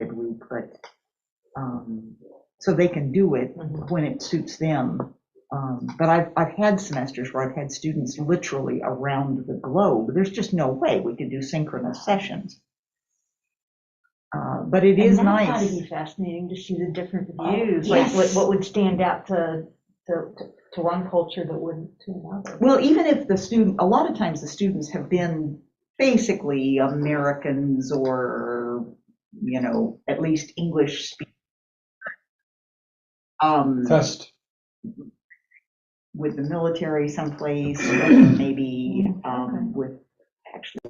week, but so they can do it Mhm. when it suits them. But I've had semesters where I've had students literally around the globe. There's just no way we could do synchronous sessions. But it is And that's got to nice. be fascinating to see the different views. Yes. Like what would stand out to one culture that wouldn't to another. Well, even if a lot of times the students have been basically Americans or, at least English speakers. Test. With the military someplace, or maybe with actually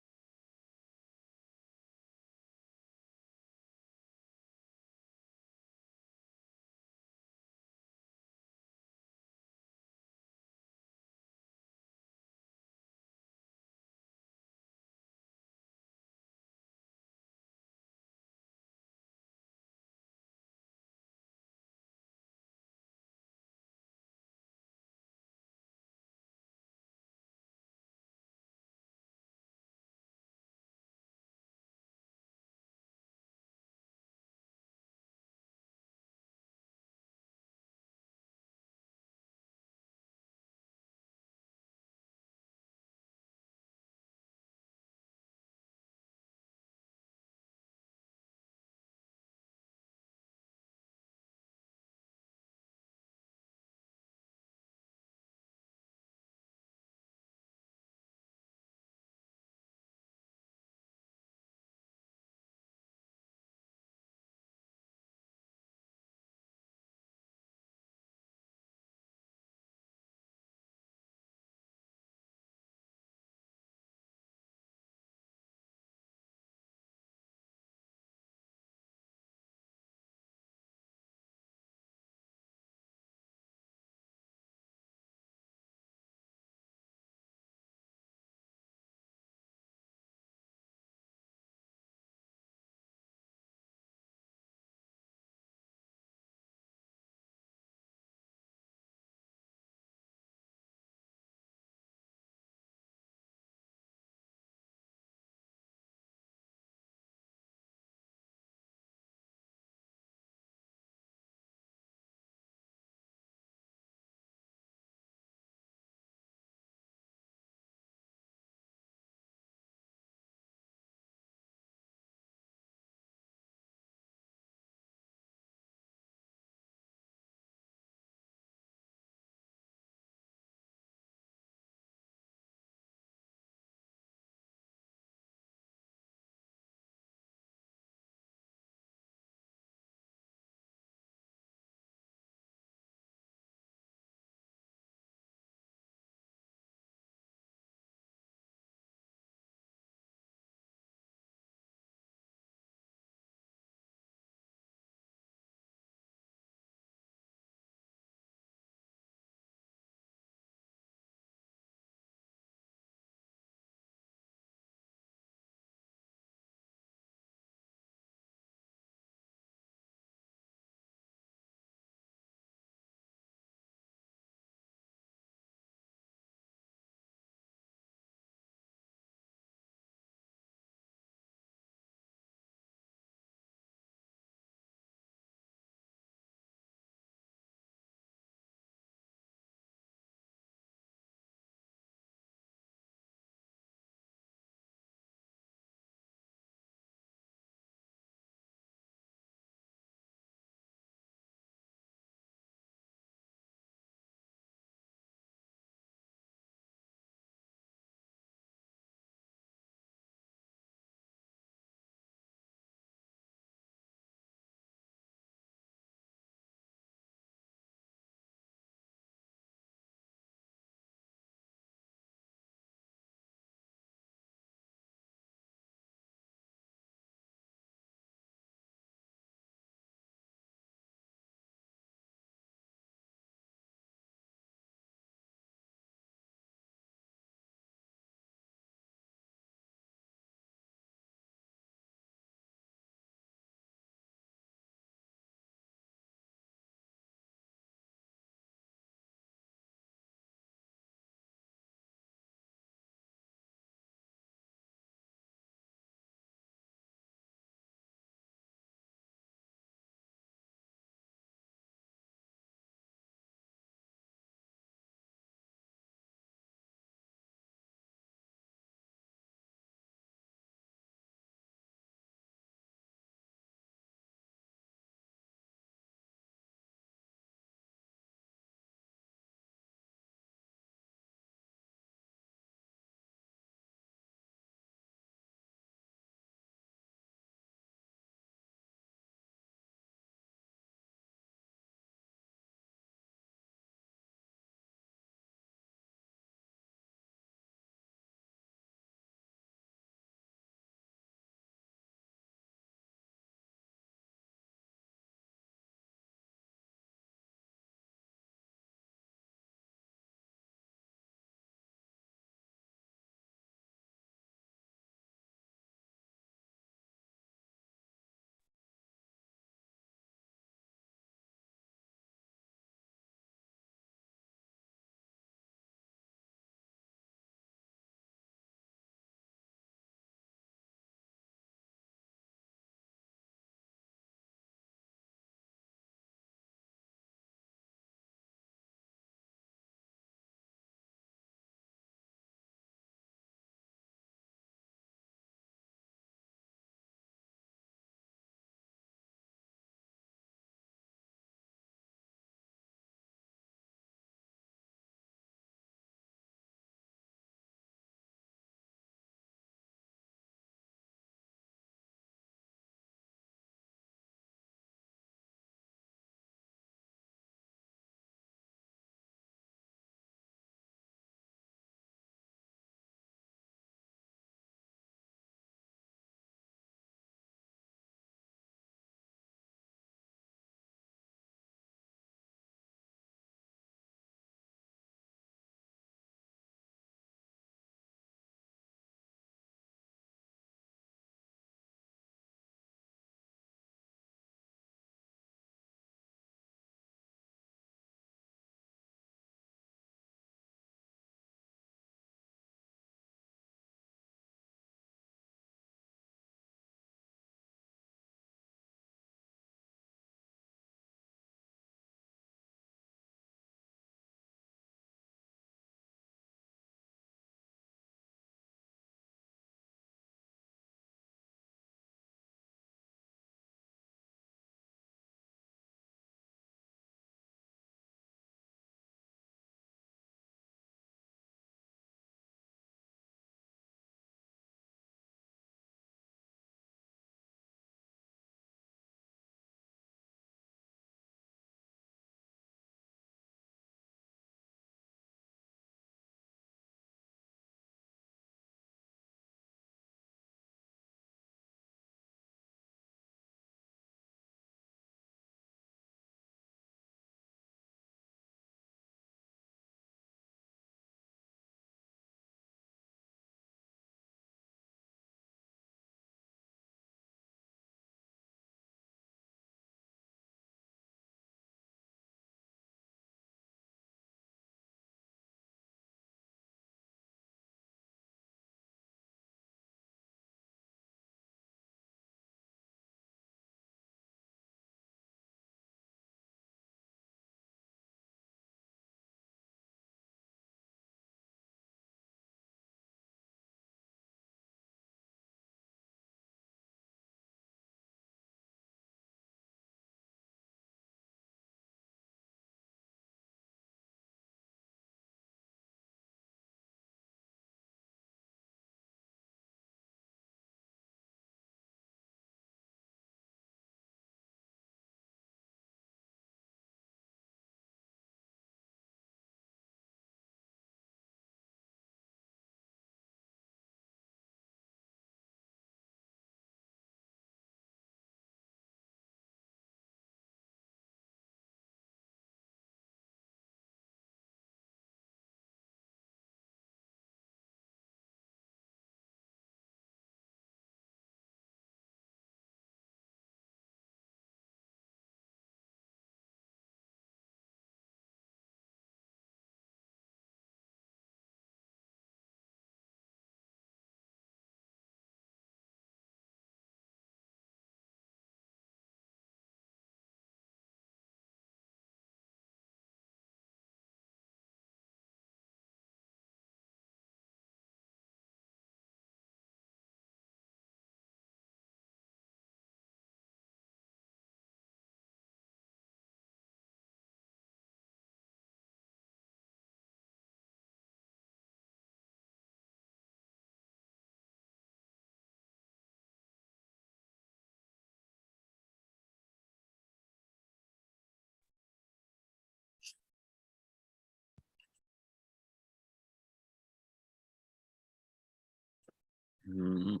Mhm.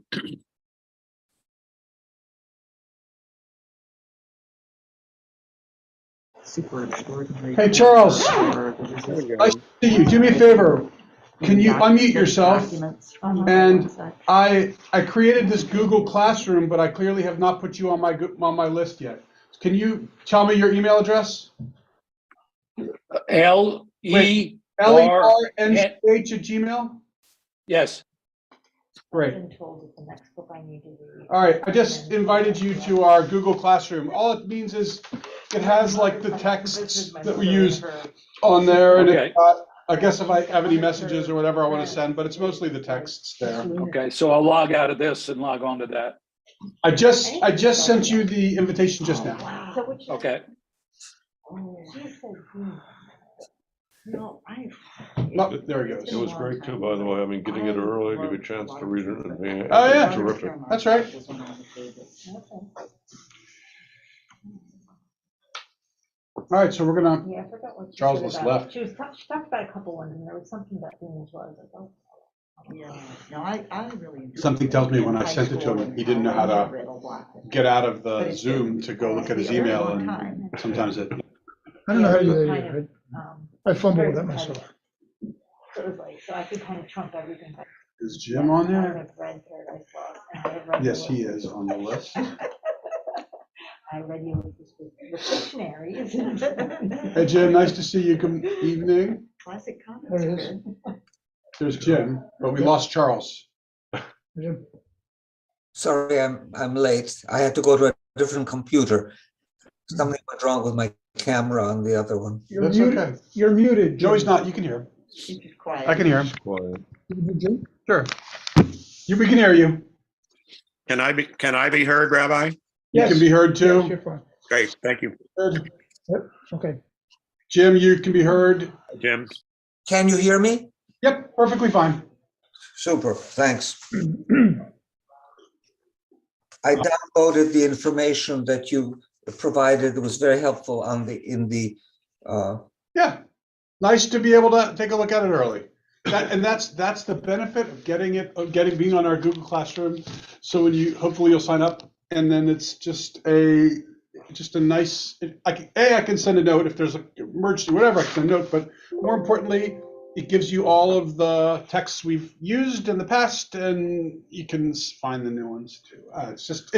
Super extraordinary. Hey, Charles. Or There we go. Nice to see you. Do me a favor. Can you unmute yourself? documents. And I created this Google Classroom, but I clearly have not put you on my list yet. Can you tell me your email address? L-E-R. LERNCH@gmail? Yes. Great. I've been told that the next book I need to read. All right, I just invited you to our Google Classroom. All it means is it has like the texts that we use on there, and Okay. it's got, I guess if I have any messages or whatever I want to send, but it's mostly the texts there. Okay, so I'll log out of this and log on to that. I just sent you the invitation just now. So which. Okay. She said, No, Oh, there he goes. It was great too, by the way. I mean, getting it early, give you a chance to read it in advance. Oh, yeah. Terrific. That's right. All right, so we're gonna, Yeah, I forgot what she Charles said was about. left. She talked about a couple ones, and there was something about them as well. I was like, oh. Yeah, no, I really enjoyed. Something tells me when I high sent it to him, school he didn't know how to get out of But the it's Zoom been- to go look at his it's been a very email, long and time. sometimes it, I don't know how to do that Kind either. of, I fumble very with that repetitive. myself. So it was like, so I could kind of trump everything. But is Jim on I there? have read Paradise Lost, and I have read. Yes, he Ulysses. is on the list. I read Ulysses with the dictionaries. Hey, Jim, nice to see you. Good evening. Classic comments. There it is. good. There's Jim, but we lost Charles. Jim? Sorry, I'm late. I had to go to a different computer. Something went wrong with my camera on the other one. You're That's muted. okay. You're muted. No, he's Jim. not. You can hear him. She's just quiet. I can hear him. Quiet. Jim? Sure. We can hear you. Can I be heard, Rabbi? You Yes. can be heard Yes, too. you're fine. Great, thank you, Good. Okay. Jim, you can be heard. Jim. Can you hear me? Yep, perfectly fine. Super, thanks. I downloaded the information that you provided. It was very helpful Yeah, nice to be able to take a look at it early. That's the benefit of being on our Google Classroom. So when hopefully you'll sign up, and then it's just a nice. I can send a note if there's an emergency, whatever. I can send a note, but more importantly, it gives you all of the texts we've used in the past, and you can find the new ones too. It's just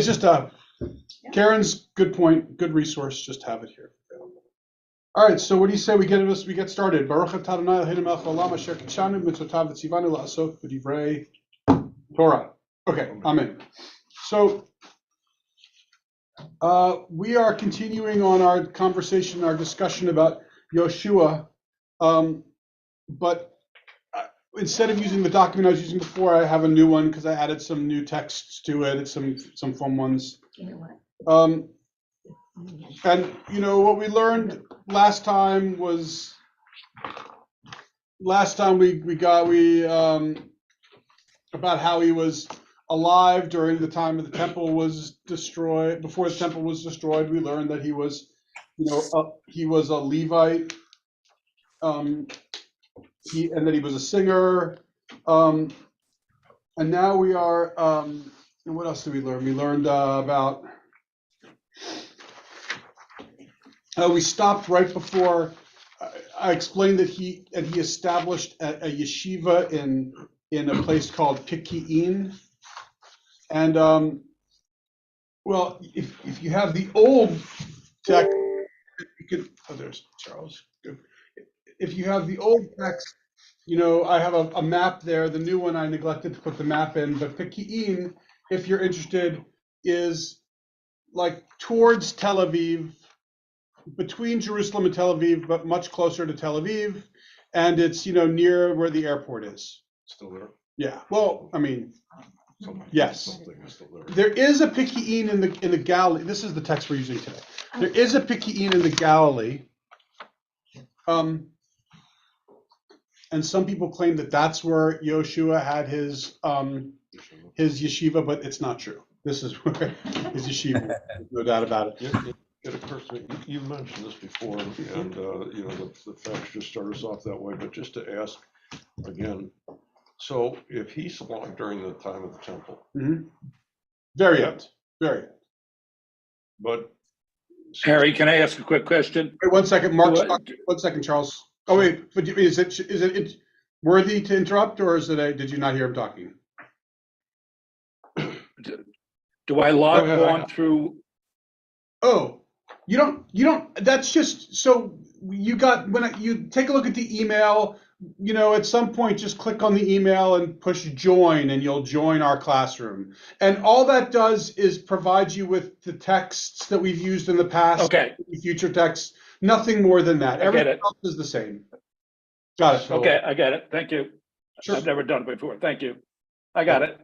Karen's good point, good resource. Just have it here. All right, so what do you say we get started? Baruch atah Adonai Eloheinu melech haolam asher kidshanu b'mitzvotav v'tzivanu la'asok b'divrei Torah. Okay, amen. So we are continuing on our conversation, our discussion about Yoshua, but instead of using the document I was using before, I have a new one because I added some new texts to it, some fun ones. You know what? And what we learned last time we about how he was alive during the time of the temple was destroyed. Before the temple was destroyed, we learned that he was a Levite, and that he was a singer, and now we are. And what else did we learn? We learned about. We stopped right before I explained that he established a yeshiva in a place called Piki'in, and well, if you have the old text, you could. Oh, there's Charles. Good. If you have the old text, I have a map there. The new one I neglected to put the map in, but Piki'in, if you're interested, is like towards Tel Aviv. Between Jerusalem and Tel Aviv, but much closer to Tel Aviv, and it's near where the airport is. Still there? Yeah. Well, I mean, Something- yes. Something is still there. There is a Piki'in in the Galilee. This is the text we're using today. There is a Piki'in in the Galilee, and some people claim that that's where Yoshua had his yeshiva, but it's not true. This is where his yeshiva. There's no doubt about it. It occurs to me, you mentioned this before, and the facts just start us off that way, but just to ask again, So if he slogged during the time of the temple, Very end, very end. but. Harry, can I ask a quick question? Wait, 1 second, Mark, What- 1 second, Charles. Oh, wait, but is it worthy to interrupt, or is it did you not hear him talking? Do I log ahead, on through? Oh, you don't, that's just, so you got, when you take a look at the email, at some point, just click on the email and push join, and you'll join our classroom. And all that does is provide you with the texts that we've used in the past. Okay. Future texts, nothing more than that. I get Everything it. else is the same. Got it. So- Okay, I get it. Thank you. Sure. I've never done it before. Thank you. I got it.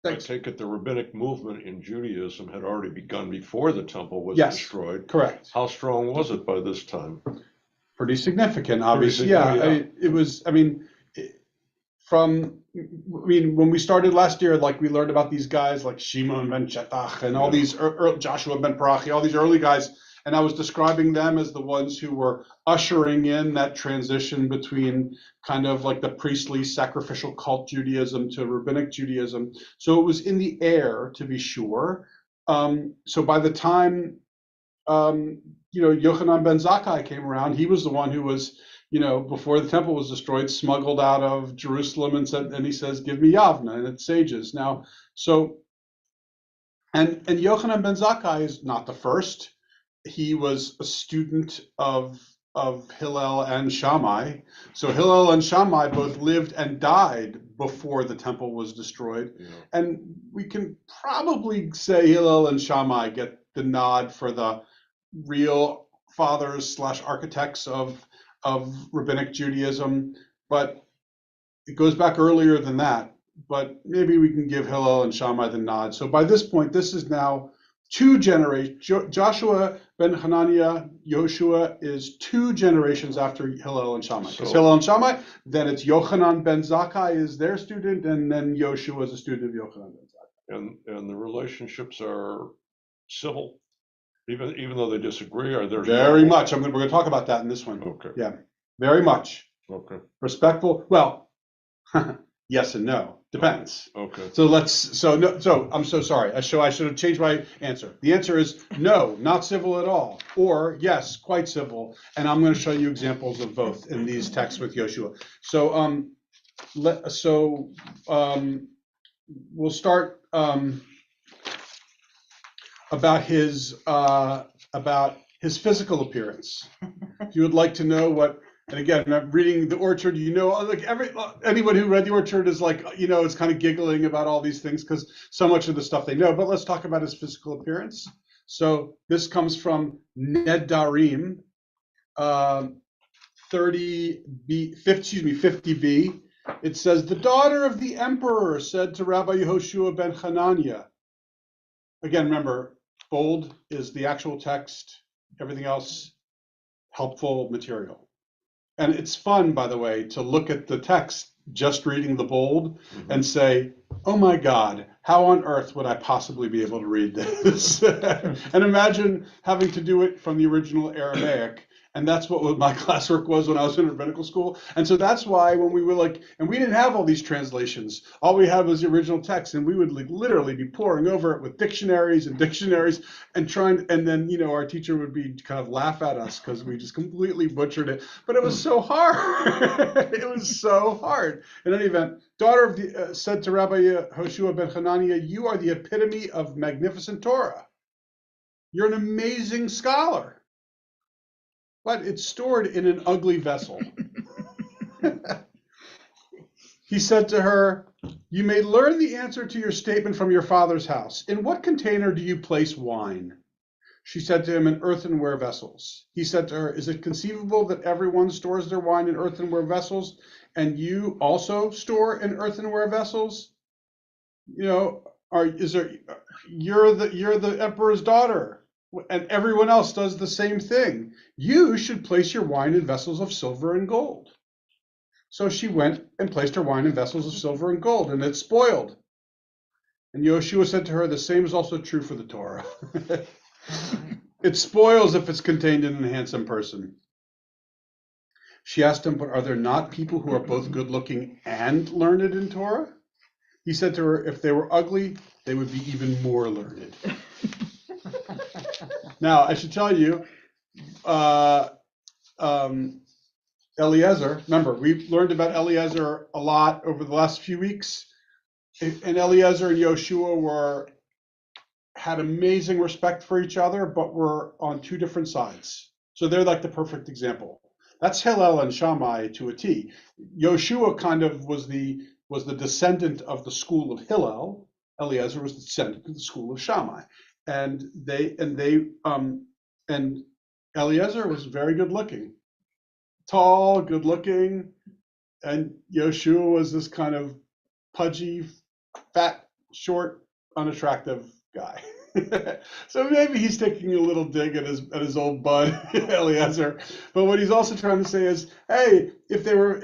I Thanks. take it the rabbinic movement in Judaism had already begun before the temple was Yes. destroyed. Correct. How strong was it by this time? Pretty significant, obviously. Yeah, significant, it was, when we started last year, like we learned about these guys like Shimon ben Shetach and all these, Joshua ben Parachi, all these early guys. And I was describing them as the ones who were ushering in that transition between kind of like the priestly sacrificial cult Judaism to rabbinic Judaism. So it was in the air, to be sure. So by the time, Yochanan ben Zakkai came around, he was the one who was, before the temple was destroyed, smuggled out of Jerusalem and he says, give me Yavna and its sages. Now, so, and Yochanan ben Zakkai is not the first. He was a student of Hillel and Shammai. So Hillel and Shammai both lived and died before the temple was destroyed. Yeah. And we can probably say Hillel and Shammai get the nod for the real fathers / architects of rabbinic Judaism, but it goes back earlier than that. But maybe we can give Hillel and Shammai the nod. So by this point, this is now 2 generations. Joshua ben Hananiah, Yoshua is 2 generations after Hillel and Shammai. Because So- Hillel and Shammai, then it's Yochanan ben Zakkai is their student, and then Yoshua is a student of Yochanan ben Zakkai. And the relationships are civil, even though they disagree, are there? Very much. We're going to talk about that in this one. Okay, Yeah, very much. okay, Respectful. Well, yes and no. Depends. okay. So I'm so sorry. I should have changed my answer. The answer is no, not civil at all, or yes, quite civil. And I'm going to show you examples of both in these texts with Yoshua. So we'll start about his physical appearance. If you would like to know what. And again, I'm reading The Orchard, like anyone who read The Orchard is like, is kind of giggling about all these things because so much of the stuff they know. But let's talk about his physical appearance. So this comes from Nedarim, 50b. It says, the daughter of the emperor said to Rabbi Yehoshua ben Hananiah. Again, remember, bold is the actual text, everything else, helpful material. And it's fun, by the way, to look at the text, just reading the bold, and say, oh my God, how on earth would I possibly be able to read this? And imagine having to do it from the original Aramaic. And that's what my classwork was when I was in rabbinical school. And so that's why when we were and we didn't have all these translations. All we had was the original text, and we would literally be poring over it with dictionaries and then, our teacher would be kind of laugh at us because we just completely butchered it. But it was so hard. It was so hard. In any event, daughter of the, said to Rabbi Yehoshua ben Hananiah, you are the epitome of magnificent Torah. You're an amazing scholar. But it's stored in an ugly vessel. He said to her, you may learn the answer to your statement from your father's house. In what container do you place wine? She said to him, in earthenware vessels. He said to her, is it conceivable that everyone stores their wine in earthenware vessels, and you also store in earthenware vessels? You're the emperor's daughter. And everyone else does the same thing. You should place your wine in vessels of silver and gold. So she went and placed her wine in vessels of silver and gold, and it spoiled. And Yoshua said to her, the same is also true for the Torah. It spoils if it's contained in a handsome person. She asked him, but are there not people who are both good looking and learned in Torah? He said to her, if they were ugly, they would be even more learned. Now, I should tell you, Eliezer, remember, we've learned about Eliezer a lot over the last few weeks. And Eliezer and Yoshua had amazing respect for each other, but were on two different sides. So they're like the perfect example. That's Hillel and Shammai to a T. Yoshua kind of was the descendant of the school of Hillel. Eliezer was the descendant of the school of Shammai. And Eliezer was very good looking. Tall, good looking, and Yoshua was this kind of pudgy, fat, short, unattractive guy. So maybe he's taking a little dig at his old bud Eliezer. But what he's also trying to say is, hey, if they were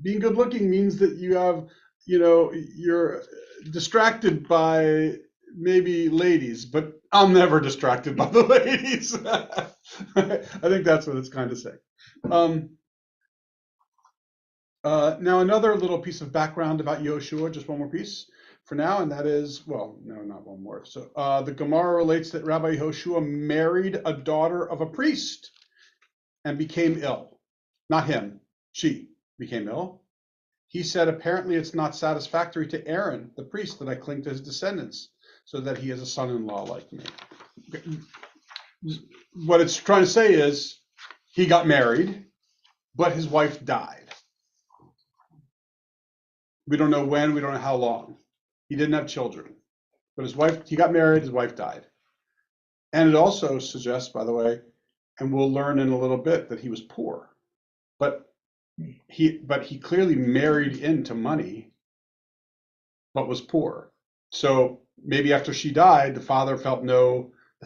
being good looking means that you have, you're distracted by maybe ladies, but I'm never distracted by the ladies. I think that's what it's kind of saying. Now another little piece of background about Yoshua, just one more piece for now, and that is, well, no, not one more. So the Gemara relates that Rabbi Yoshua married a daughter of a priest and became ill. Not him, she became ill. He said, apparently it's not satisfactory to Aaron, the priest, that I cling to his descendants, so that he has a son-in-law like me. What it's trying to say is he got married, but his wife died. We don't know when, we don't know how long. He didn't have children, but he got married, his wife died. And it also suggests, by the way, and we'll learn in a little bit, that he was poor. But he clearly married into money, but was poor. So maybe after she died, his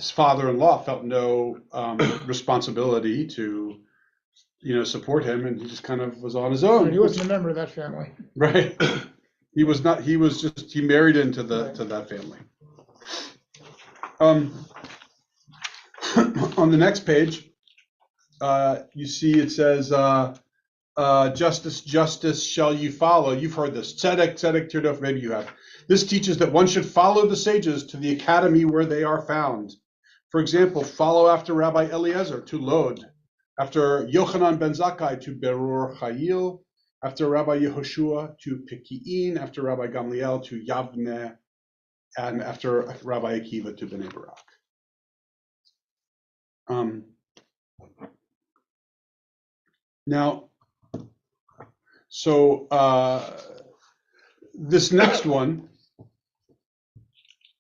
father-in-law felt no responsibility to, support him, and he just kind of was on his own. He wasn't a member of that family. Right. He was not. He married into that family. On the next page, you see it says, justice, justice shall you follow. You've heard this. Tzedek, tzedek tirdof, maybe you have. This teaches that one should follow the sages to the academy where they are found. For example, follow after Rabbi Eliezer to Lod, after Yochanan ben Zakkai to Berur Chayil, after Rabbi Yehoshua to Peki'in, after Rabbi Gamliel to Yavne, and after Rabbi Akiva to Bnei Barak. Now, so this next one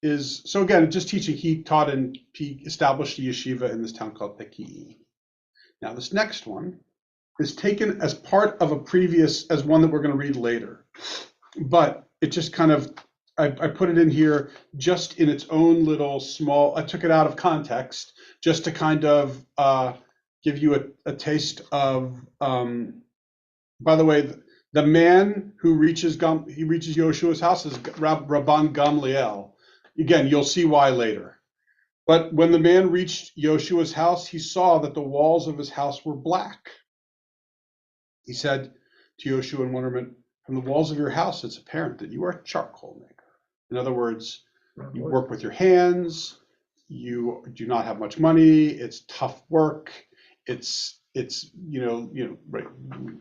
is, so again, just teaching, he established a yeshiva in this town called Peki'in. Now, this next one is taken as part of as one that we're going to read later. But it just kind of, I put it in here just in its own little small, I took it out of context just to kind of give you a taste of, by the way, the man who reaches Yoshua's house is Rabban Gamliel. Again, you'll see why later. But when the man reached Yoshua's house, he saw that the walls of his house were black. He said to Yoshua in wonderment, from the walls of your house, it's apparent that you are a charcoal maker. In other words, you work with your hands, you do not have much money, it's tough work, it's right,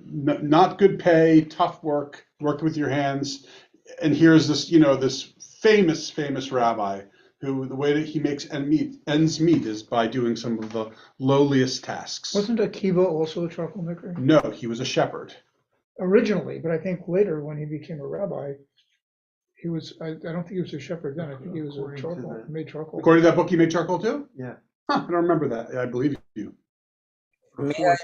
not good pay, tough work, work with your hands. And here's this, this famous rabbi who, the way that he makes ends meet is by doing some of the lowliest tasks. Wasn't Akiva also a charcoal maker? No, he was a shepherd. Originally, but I think later when he became a rabbi, he was, I don't think he was a shepherd then. I think he was a charcoal, made charcoal. According to that book, he made charcoal too? Yeah. Huh, I don't remember that. I believe you. May I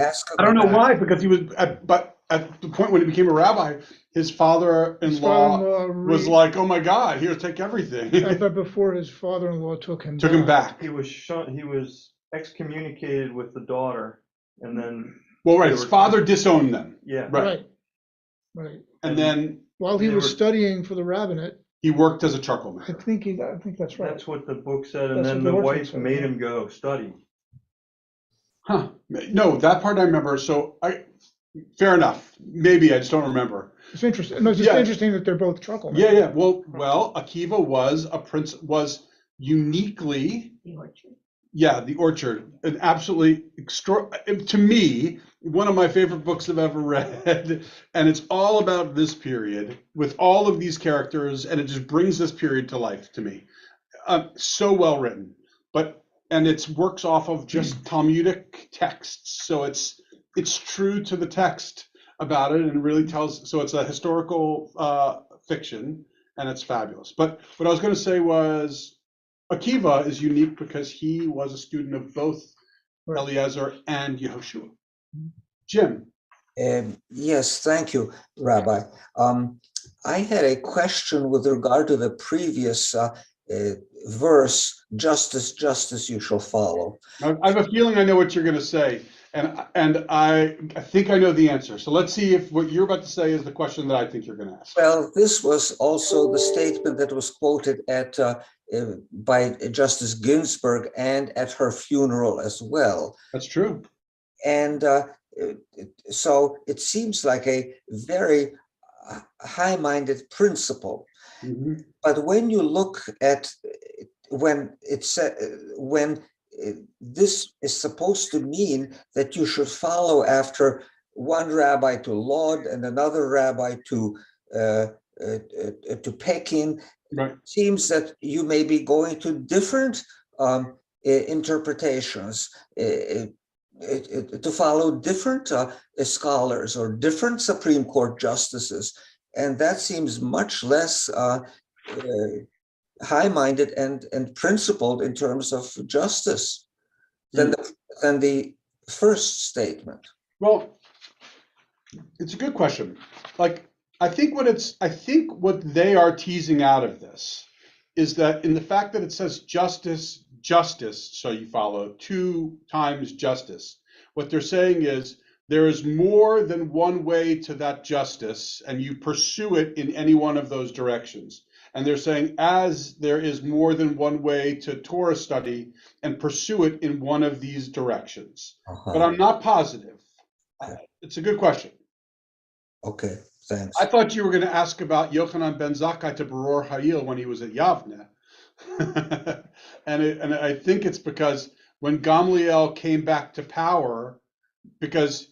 ask? I don't know why, because he was, but at the point when he became a rabbi, his father-in-law was like, "Oh my God, here, take everything." I thought before his father-in-law took him back. He was excommunicated with the daughter, and then. Well, right, his father disowned them. Yeah. Right. And then while he was studying for the rabbinate, he worked as a charcoal I maker. think that's right. That's what the book said, and That's then what the the wife orphan said, made yeah. him go study. Huh, no, that part I remember, so fair enough, maybe, I just don't remember. It's interesting, no, it's just Yeah. interesting that they're both charcoal Yeah, makers. yeah, well, Akiva was uniquely, yeah, The Orchard, an absolutely to me, one of my favorite books I've ever read, and it's all about this period with all of these characters, and it just brings this period to life to me. So well written, and it works off of just Talmudic texts, so it's true to the text about it, and really tells. So it's a historical fiction, and it's fabulous. But what I was going to say was, Akiva is unique because he was a student of both Right. Eliezer and Yehoshua. Jim. Yes, thank you, Rabbi. I had a question with regard to the previous verse, justice, justice you shall follow. I have a feeling I know what you're going to say, and I think I know the answer. So let's see if what you're about to say is the question that I think you're going to ask. Well, this was also the statement that was quoted by Justice Ginsburg and at her funeral as well. That's true. And so it seems like a very high-minded principle. Mm-hmm. But when you look at when this is supposed to mean that you should follow after one rabbi to Lod and another rabbi to Peking, Right. seems that you may be going to different interpretations, to follow different scholars or different Supreme Court justices, and that seems much less high-minded and principled in terms of justice than the first statement. Well, it's a good question. Like, I think what they are teasing out of this is that in the fact that it says justice, justice, so you follow 2 times justice, what they're saying is there is more than one way to that justice, and you pursue it in any one of those directions. And they're saying, as there is more than one way to Torah study, and pursue it in one of these directions. Uh-huh. But I'm not positive. It's a good question. Okay, thanks. I thought you were going to ask about Yochanan ben Zakkai to Beror Hayil when he was at Yavne. and I think it's because when Gamliel came back to power, because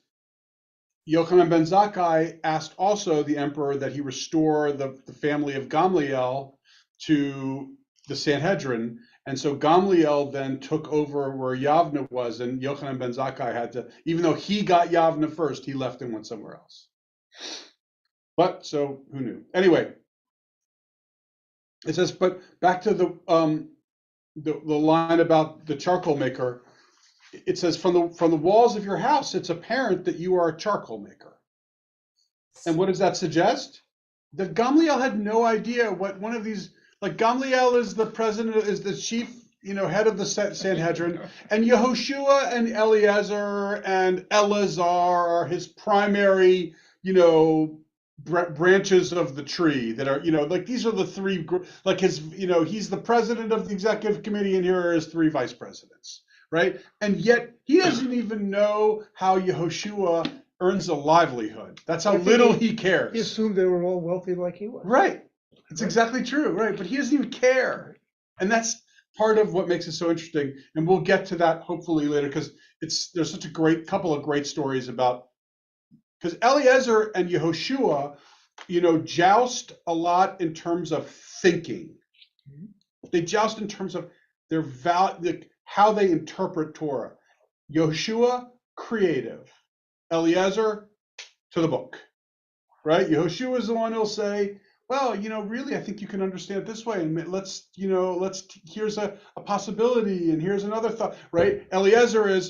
Yochanan ben Zakkai asked also the emperor that he restore the family of Gamliel to the Sanhedrin. And so Gamliel then took over where Yavne was, and Yochanan ben Zakkai had to, even though he got Yavne first, he left and went somewhere else. But so who knew? Anyway, it says, but back to the line about the charcoal maker. It says, from the walls of your house, it's apparent that you are a charcoal maker. And what does that suggest? That Gamliel had no idea what one of these, like Gamliel is the president, is the chief, head of the Sanhedrin, and Yehoshua and Eliezer and Eleazar are his primary, branches of the tree that are, like these are the 3, like his, he's the president of the executive committee, and here are his 3 vice presidents, right? And yet he doesn't even know how Yehoshua earns a livelihood. That's how little he cares. He assumed they were all wealthy like he was. Right. It's exactly true, right? But he doesn't even care. And that's part of what makes it so interesting. And we'll get to that hopefully later, because there's such a couple of great stories about, because Eliezer and Yehoshua, joust a lot in terms of thinking. They joust in terms of their how they interpret Torah. Yehoshua, creative. Eliezer, to the book, right? Yehoshua is the one who'll say, well, really, I think you can understand it this way, and here's a possibility, and here's another thought, right? Eliezer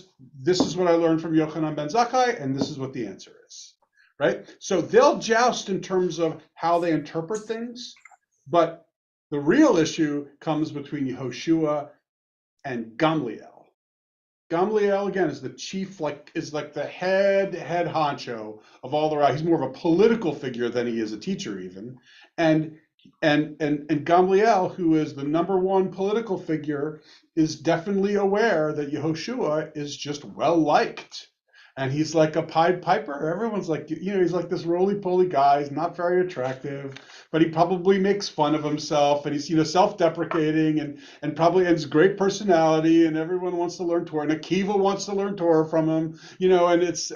this is what I learned from Yochanan ben Zakkai, and this is what the answer is, right? So they'll joust in terms of how they interpret things, but the real issue comes between Yehoshua and Gamliel. Gamliel, again, is the chief, is like the head honcho of all the rabbis. He's more of a political figure than he is a teacher even. And And Gamliel, who is the #1 political figure, is definitely aware that Yehoshua is just well liked. And he's like a Pied Piper. Everyone's like, he's like this roly-poly guy. He's not very attractive, but he probably makes fun of himself, and he's, self-deprecating and probably has great personality, and everyone wants to learn Torah. And Akiva wants to learn Torah from him,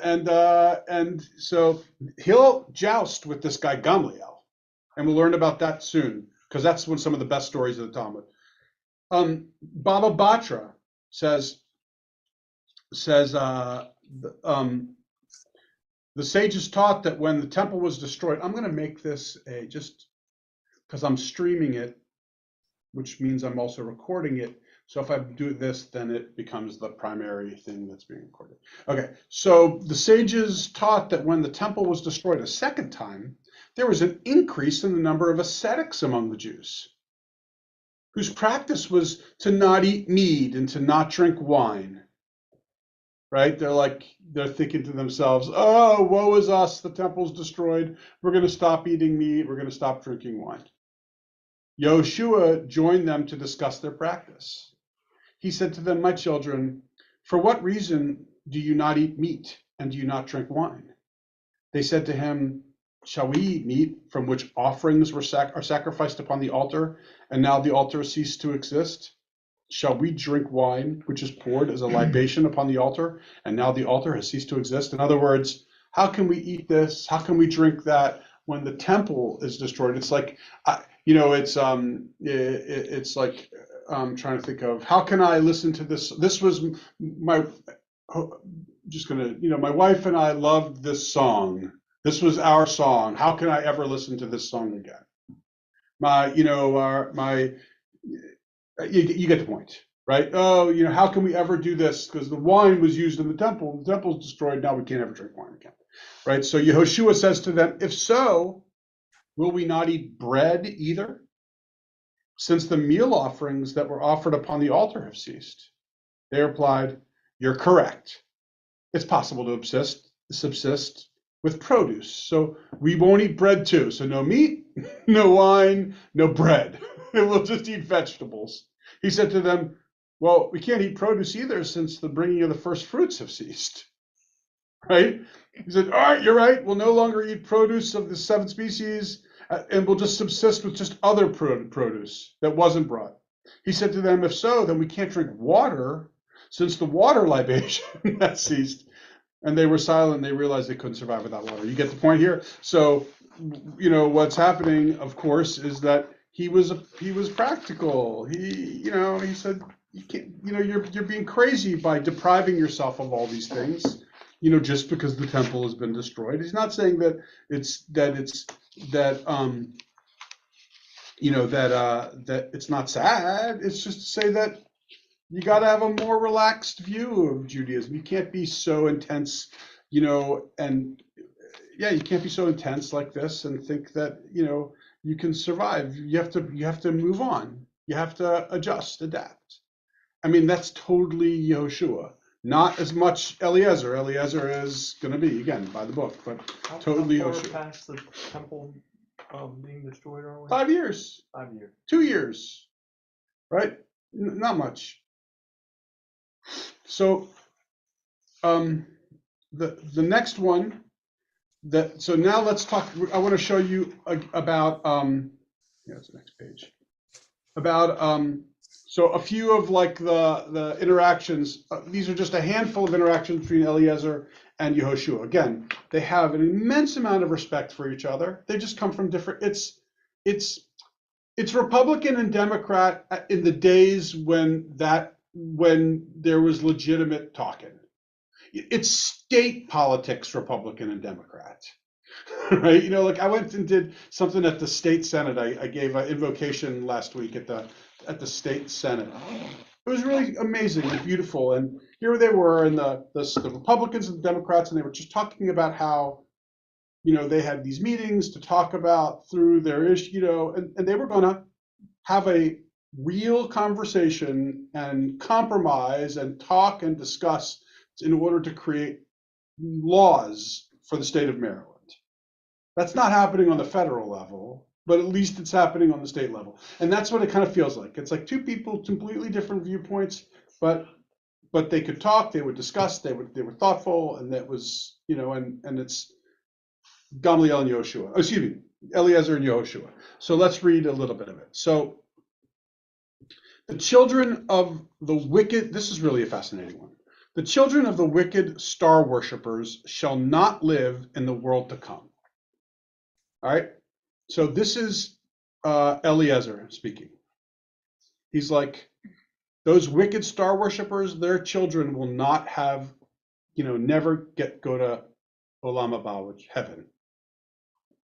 and so he'll joust with this guy Gamliel. And we'll learn about that soon, because that's some of the best stories of the Talmud. Baba Batra says the sages taught that when the temple was destroyed, I'm going to make this just because I'm streaming it, which means I'm also recording it. So if I do this, then it becomes the primary thing that's being recorded. Okay, so the sages taught that when the temple was destroyed a second time, there was an increase in the number of ascetics among the Jews, whose practice was to not eat meat and to not drink wine. Right? They're thinking to themselves, oh, woe is us, the temple's destroyed. We're going to stop eating meat. We're going to stop drinking wine. Yehoshua joined them to discuss their practice. He said to them, my children, for what reason do you not eat meat and do you not drink wine? They said to him, shall we eat meat from which offerings are sacrificed upon the altar, and now the altar has ceased to exist? Shall we drink wine which is poured as a libation upon the altar, and now the altar has ceased to exist? In other words, how can we eat this? How can we drink that when the temple is destroyed? It's like, it's like I'm trying to think of, how can I listen to this? This was my wife and I loved this song. This was our song. How can I ever listen to this song again? You get the point, right? Oh, how can we ever do this? Because the wine was used in the temple. The temple's destroyed. Now we can't ever drink wine again, right? So Yehoshua says to them, if so, will we not eat bread either? Since the meal offerings that were offered upon the altar have ceased. They replied, you're correct. It's possible to subsist with produce. So we won't eat bread too. So no meat, no wine, no bread. We'll just eat vegetables. He said to them, well, we can't eat produce either since the bringing of the first fruits have ceased. Right? He said, all right, you're right. We'll no longer eat produce of the 7 species, and we'll just subsist with just other produce that wasn't brought. He said to them, if so, then we can't drink water since the water libation has ceased. And they were silent. They realized they couldn't survive without water. You get the point here? So, what's happening, of course, is that he was practical. He said, you can't, you're being crazy by depriving yourself of all these things, just because the temple has been destroyed. He's not saying that it's not sad. It's just to say that you got to have a more relaxed view of Judaism. You can't be so intense, you can't be so intense like this and think that, you can survive. You have to move on. You have to adjust, adapt. I mean, that's totally Yehoshua. Not as much Eliezer. Eliezer is going to be, again, by the book, but totally How Yehoshua. far past the temple being destroyed are we? 5 years. 5 years. 2 years. Right? Not much. So the next one so now let's talk. I want to show you about that's the next page, about so a few of like the interactions. These are just a handful of interactions between Eliezer and Yehoshua. Again, they have an immense amount of respect for each other. They just come from different. It's Republican and Democrat in the days when there was legitimate talking. It's state politics, Republican and Democrat, right? I went and did something at the state Senate. I gave an invocation last week at the state Senate. It was really amazing and beautiful. And here they were, and the Republicans and the Democrats, and they were just talking about how, they had these meetings to talk about through their issue, and they were going to have a real conversation and compromise and talk and discuss in order to create laws for the state of Maryland. That's not happening on the federal level. but at least it's happening on the state level. And that's what it kind of feels like. It's like two people, completely different viewpoints, but they could talk, they would discuss, they were thoughtful, and that was, and it's Gamliel and Yehoshua. Oh, excuse me, Eliezer and Yehoshua. So let's read a little bit of it. So the children of the wicked, this is really a fascinating one. The children of the wicked star worshippers shall not live in the world to come. All right. So this is Eliezer speaking. He's like, those wicked star worshippers, their children will not have, never go to Olam Haba, which heaven.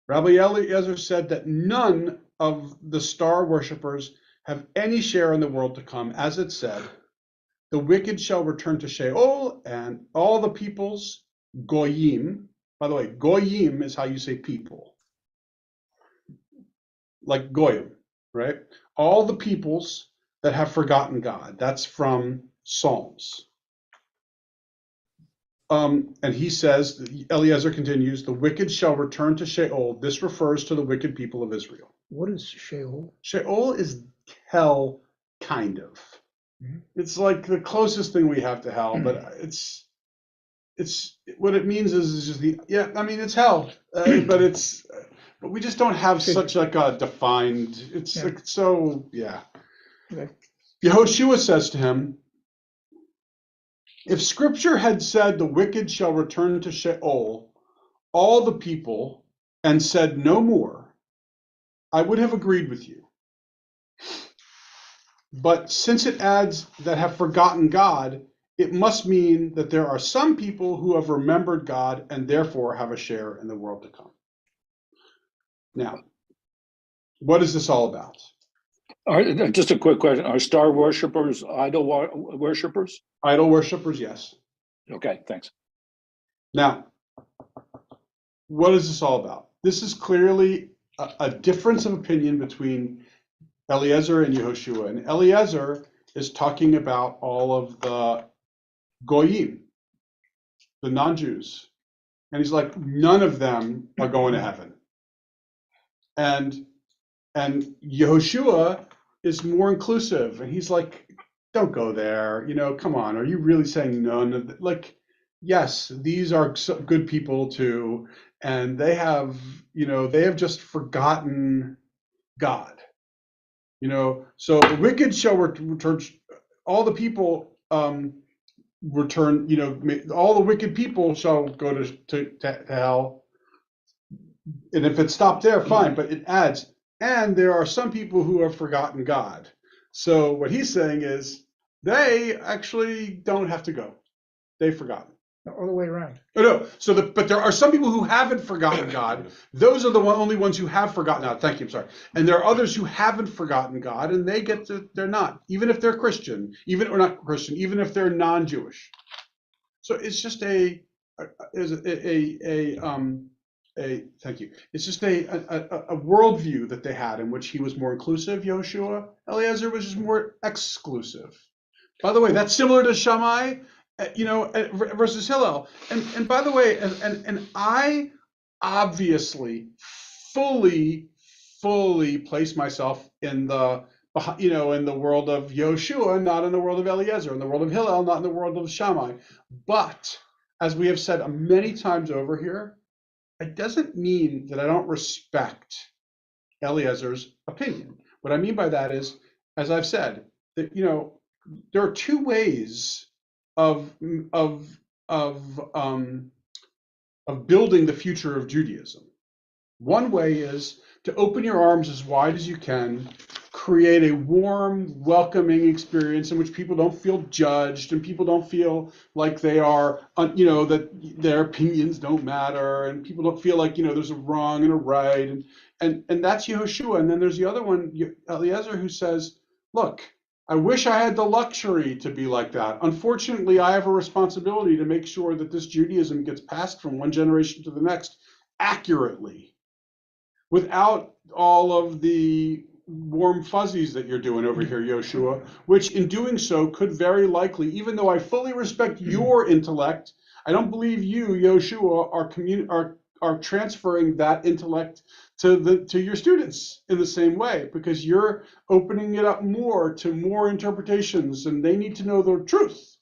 Rabbi Eliezer said that none of the star worshippers have any share in the world to come. As it said, the wicked shall return to Sheol, and all the peoples, Goyim. By the way, Goyim is how you say people. Like Goyim, right? All the peoples that have forgotten God. That's from Psalms. And he says, Eliezer continues, the wicked shall return to Sheol. This refers to the wicked people of Israel. What is Sheol? Sheol is hell, kind of. Mm-hmm. It's like the closest thing we have to hell, but it's what it means is just it's hell, but we just don't have such like a defined, like, so, yeah. Okay. Yehoshua says to him, if scripture had said the wicked shall return to Sheol, all the people, and said no more, I would have agreed with you. But since it adds that have forgotten God, it must mean that there are some people who have remembered God and therefore have a share in the world to come. Now, what is this all about? Just a quick question. Are star worshippers idol worshippers? Idol worshippers, yes. Okay, thanks. Now, what is this all about? This is clearly a difference of opinion between Eliezer and Yehoshua. And Eliezer is talking about all of the Goyim, the non-Jews. And he's like, none of them are going to heaven. And Yehoshua is more inclusive. And he's like, don't go there. Come on. Are you really saying none of the, like, yes, these are good people too. And they have just forgotten God. So the wicked shall return, all the people return, all the wicked people shall go to hell. And if it stopped there, fine, but it adds, and there are some people who have forgotten God. So what he's saying is they actually don't have to go. They've forgotten. All the way around. Oh, no. But there are some people who haven't forgotten God. Those are the only ones who have forgotten God. Thank you. I'm sorry. And there are others who haven't forgotten God, and they're not, even if they're Christian, even if they're non-Jewish. So it's just thank you. It's just a worldview that they had in which he was more inclusive. Yehoshua, Eliezer was just more exclusive. By the way, that's similar to Shammai. Versus Hillel, and by the way, and I obviously fully place myself in the world of Yehoshua, not in the world of Eliezer, in the world of Hillel, not in the world of Shammai. But as we have said many times over here, it doesn't mean that I don't respect Eliezer's opinion. What I mean by that is, as I've said, that there are two ways of building the future of Judaism. One way is to open your arms as wide as you can, create a warm, welcoming experience in which people don't feel judged and people don't feel like they are, that their opinions don't matter, and people don't feel like, there's a wrong and a right, and that's Yehoshua. And then there's the other one, Eliezer, who says, look, I wish I had the luxury to be like that. Unfortunately, I have a responsibility to make sure that this Judaism gets passed from one generation to the next accurately, without all of the warm fuzzies that you're doing over here, Yehoshua, which in doing so could very likely, even though I fully respect your intellect, I don't believe you, Yehoshua, are transferring that intellect to your students in the same way, because you're opening it up more to more interpretations, and they need to know the truth.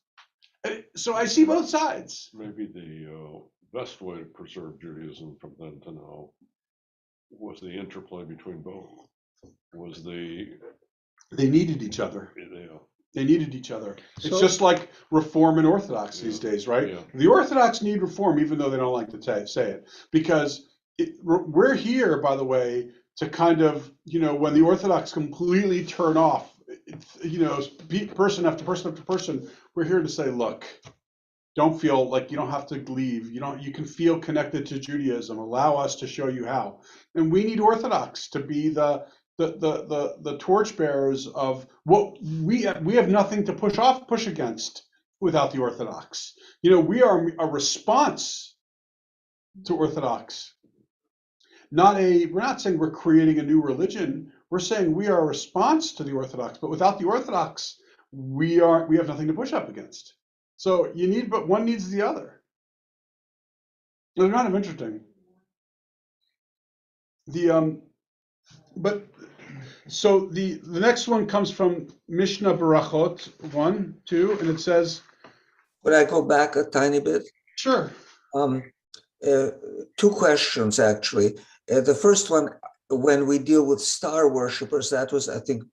So I see both sides. Maybe the best way to preserve Judaism from then to now was the interplay between both. Was They needed each other. yeah, They needed each other. It's So- just like Reform and Orthodox these days, right? yeah. The Orthodox need reform, even though they don't like to say it, because we're here, by the way, to kind of, when the Orthodox completely turn off, person after person after person, we're here to say, look, don't feel like you don't have to leave. You can feel connected to Judaism. Allow us to show you how. And we need Orthodox to be the torchbearers of what we have nothing to push against without the Orthodox. We are a response to Orthodox. We're not saying we're creating a new religion. We're saying we are a response to the Orthodox, but without the Orthodox, we have nothing to push up against. So but one needs the other. They're kind of interesting. So the next one comes from Mishnah Barachot 1, 2, and it says, Could I go back a tiny bit? sure. Two questions, actually. The first one, when we deal with star worshippers, that was, I think,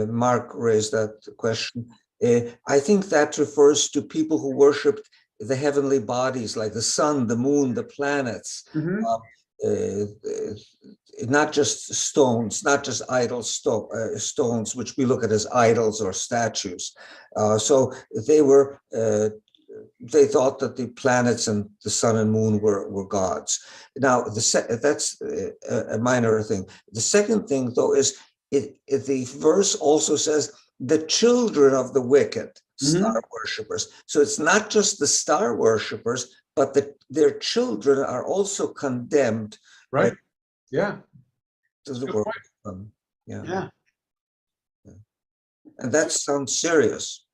Mark raised that question. I think that refers to people who worshipped the heavenly bodies, like the sun, the moon, the planets, not just stones, not just idol stones, which we look at as idols or statues. So they thought that the planets and the sun and moon were gods. Now, that's a minor thing. The second thing, though, is the verse also says the children of the wicked, star worshippers. So it's not just the star worshippers, but their children are also condemned. Right. Yeah. To the Good world. point. Yeah. And that sounds serious.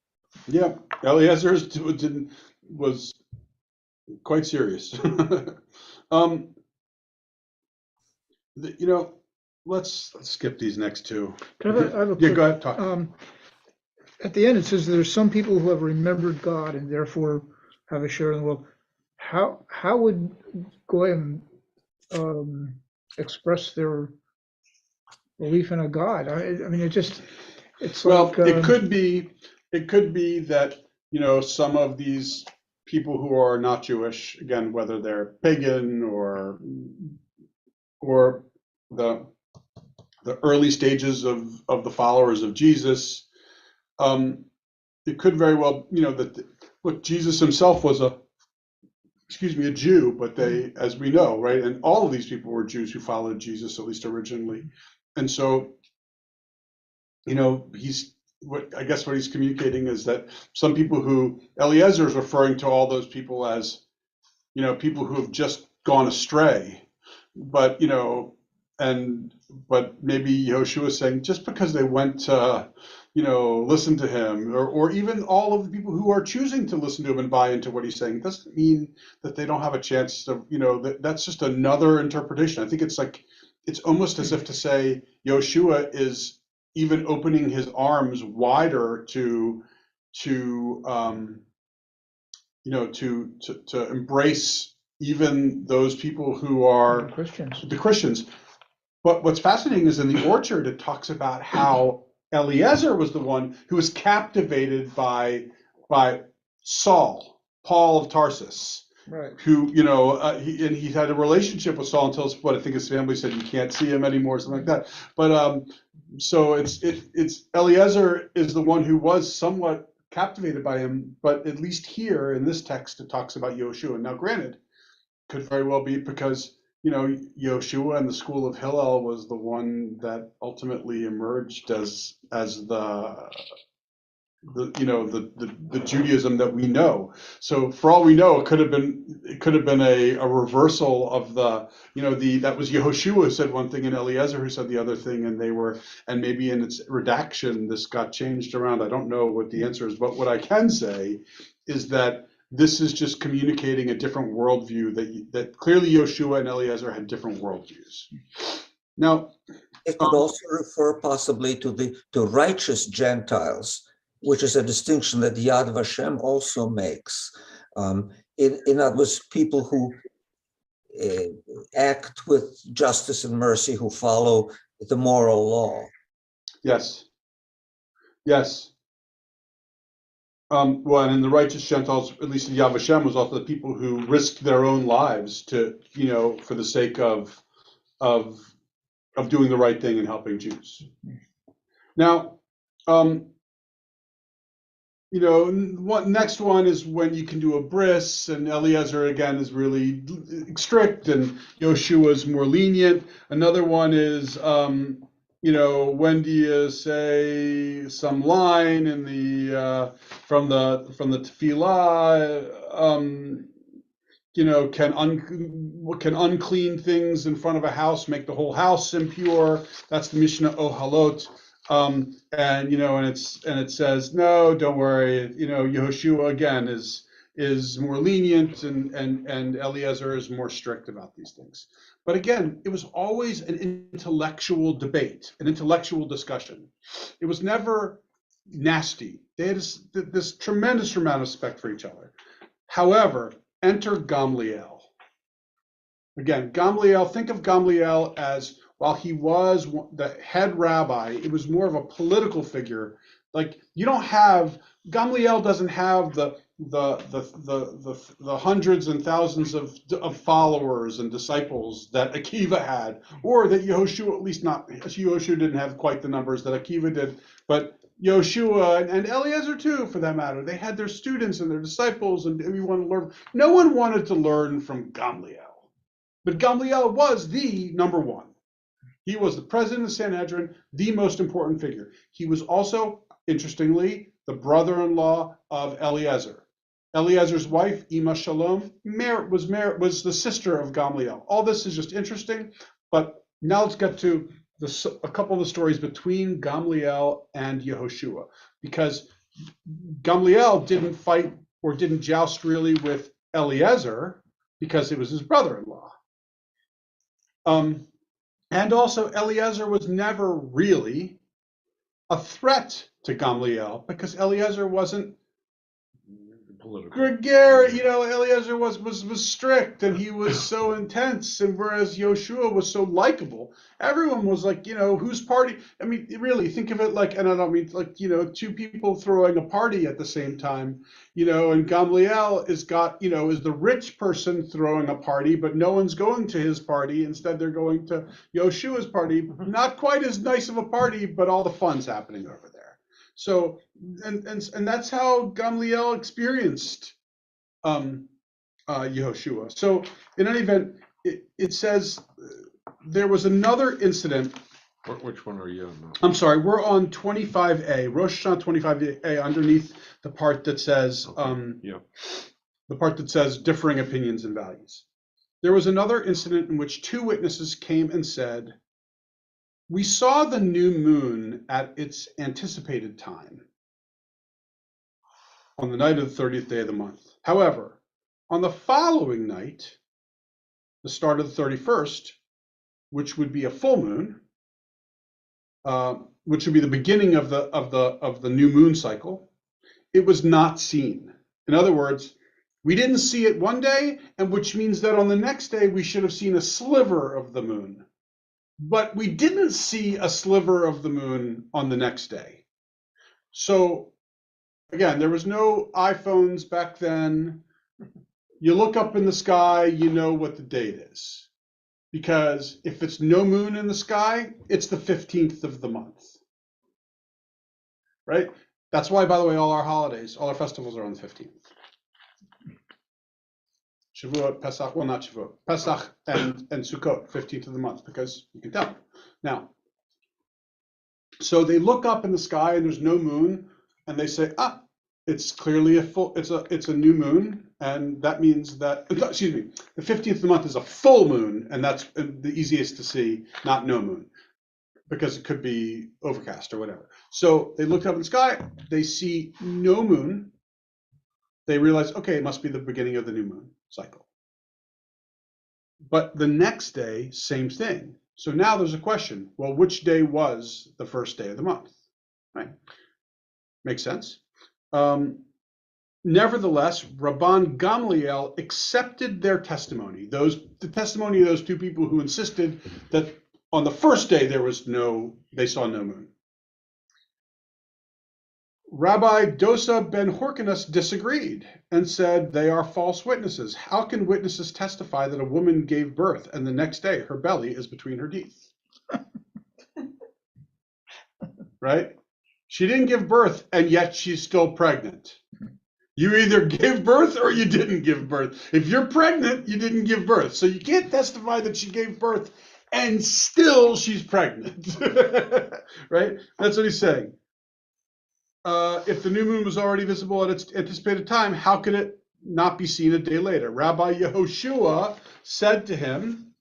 Yeah. Eliezer was quite serious. Let's skip these next two. I have a Yeah, quick, go ahead, talk. at the end, it says there's some people who have remembered God and therefore have a share in the world. How would Goyim express their belief in a God? I mean, it's Well, like, it could be that, some of these people who are not Jewish, again, whether they're pagan or the early stages of the followers of Jesus, it could very well, look, Jesus himself was a Jew, but they, as we know, right, and all of these people were Jews who followed Jesus, at least originally. And so, I guess what he's communicating is that some people who Eliezer is referring to all those people as, people who have just gone astray, but but maybe Yehoshua is saying just because they went to, listen to him, or even all of the people who are choosing to listen to him and buy into what he's saying, doesn't mean that they don't have a chance to, that's just another interpretation. I think it's almost as if to say Yehoshua is even opening his arms wider to embrace even those people who are the Christians. But what's fascinating is in the Orchard, it talks about how Eliezer was the one who was captivated by Paul of Tarsus. right. Who, he had a relationship with Saul until I think his family said you can't see him anymore, something like that. But so it's Eliezer is the one who was somewhat captivated by him, but at least here in this text it talks about Yehoshua. Now, granted, could very well be because Yehoshua and the school of Hillel was the one that ultimately emerged as the Judaism that we know. So for all we know, it could have been a reversal of that was Yehoshua who said one thing and Eliezer who said the other thing, and maybe in its redaction this got changed around. I don't know what the answer is, but what I can say is that This is just communicating a different worldview that clearly Yoshua and Eliezer had different worldviews. Now, It could also refer possibly to righteous Gentiles, which is a distinction that Yad Vashem also makes. In other words, people who act with justice and mercy, who follow the moral law. yes. Well, and in the righteous Gentiles, at least in Yad Vashem, was also the people who risked their own lives to, for the sake of doing the right thing and helping Jews. Now, what next one is when you can do a bris, and Eliezer again is really strict, and Yoshua is more lenient. Another one is, when do you say some line in the from the tefillah? Can unclean things in front of a house make the whole house impure? That's the Mishnah Ohalot. And it says, no, don't worry. Yehoshua again is more lenient, and Eliezer is more strict about these things. But again, it was always an intellectual debate, an intellectual discussion. It was never nasty. They had this tremendous amount of respect for each other. However, enter Gamliel. Again, Gamliel, think of Gamliel as, while he was the head rabbi, it was more of a political figure. Like, Gamliel doesn't have the hundreds and thousands of followers and disciples that Akiva had, or that Yehoshua, at least not, Yehoshua didn't have quite the numbers that Akiva did, but Yoshua and Eliezer too, for that matter, they had their students and their disciples, and everyone to learn. No one wanted to learn from Gamliel, but Gamliel was the number one. He was the president of Sanhedrin, the most important figure. He was also, interestingly, the brother-in-law of Eliezer. Eliezer's wife, Ima Shalom, was the sister of Gamliel. All this is just interesting, but now let's get to a couple of the stories between Gamliel and Yehoshua, because Gamliel didn't fight or didn't joust really with Eliezer because it was his brother-in-law. And also, Eliezer was never really a threat to Gamliel because Eliezer wasn't gregarious. Eliezer was strict, and he was so intense, and whereas Yoshua was so likable, everyone was like, whose party? I mean, really, think of it like, and I don't mean like, two people throwing a party at the same time, and Gamliel is the rich person throwing a party, but no one's going to his party. Instead, they're going to Yoshua's party. Not quite as nice of a party, but all the fun's happening over there. So, and that's how Gamliel experienced Yehoshua. So, in any event, it says there was another incident. Which one are you on? I'm sorry, we're on 25a, Rosh Hashanah 25a, underneath the part that says, the part that says differing opinions and values. There was another incident in which two witnesses came and said, "We saw the new moon at its anticipated time on the night of the 30th day of the month. However, on the following night, the start of the 31st, which would be a full moon, which would be the beginning of the new moon cycle, it was not seen." In other words, we didn't see it one day, and which means that on the next day we should have seen a sliver of the moon. But we didn't see a sliver of the moon on the next day. So again, there was no iPhones back then. You look up in the sky, you know what the date is. Because if it's no moon in the sky, it's the 15th of the month. Right? That's why, by the way, all our festivals are on the 15th. Shavuot, Pesach, well, not Shavuot, Pesach and Sukkot, 15th of the month, because you can tell. Now, so they look up in the sky and there's no moon, and they say, it's clearly it's a new moon, and that means that, excuse me, the 15th of the month is a full moon, and that's the easiest to see, not no moon, because it could be overcast or whatever. So they looked up in the sky, they see no moon, they realized, okay, it must be the beginning of the new moon cycle. But the next day, same thing. So now there's a question. Well, which day was the first day of the month? Right? Makes sense. Nevertheless, Rabban Gamliel accepted their testimony. The testimony of those two people who insisted that on the first day they saw no moon. Rabbi Dosa ben Horkanus disagreed and said they are false witnesses. How can witnesses testify that a woman gave birth and the next day her belly is between her teeth? Right? She didn't give birth and yet she's still pregnant. You either gave birth or you didn't give birth. If you're pregnant, you didn't give birth. So you can't testify that she gave birth and still she's pregnant. Right? That's what he's saying. If the new moon was already visible at its anticipated time, how could it not be seen a day later? Rabbi Yehoshua said to him,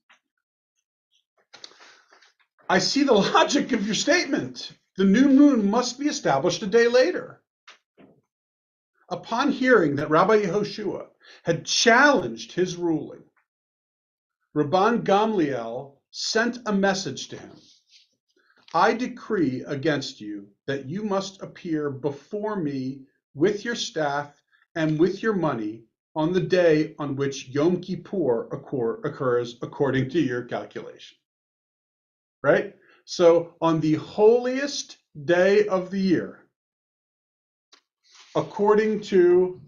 I see the logic of your statement. The new moon must be established a day later. Upon hearing that Rabbi Yehoshua had challenged his ruling, Rabban Gamliel sent a message to him. I decree against you that you must appear before me with your staff and with your money on the day on which Yom Kippur occurs according to your calculation. Right? So on the holiest day of the year, according to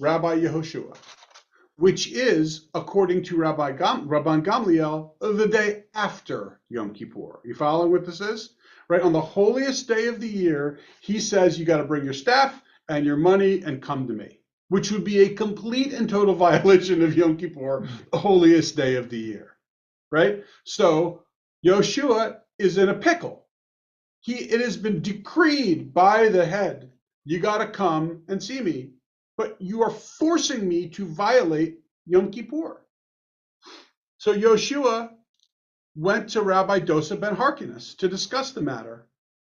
Rabbi Yehoshua, which is, according to Rabban Gamliel, the day after Yom Kippur. You following what this is? Right? On the holiest day of the year, he says you got to bring your staff and your money and come to me, which would be a complete and total violation of Yom Kippur, the holiest day of the year. Right? So Yehoshua is in a pickle. It has been decreed by the head, you got to come and see me. But you are forcing me to violate Yom Kippur. So Yehoshua went to Rabbi Dosa ben Harkinus to discuss the matter.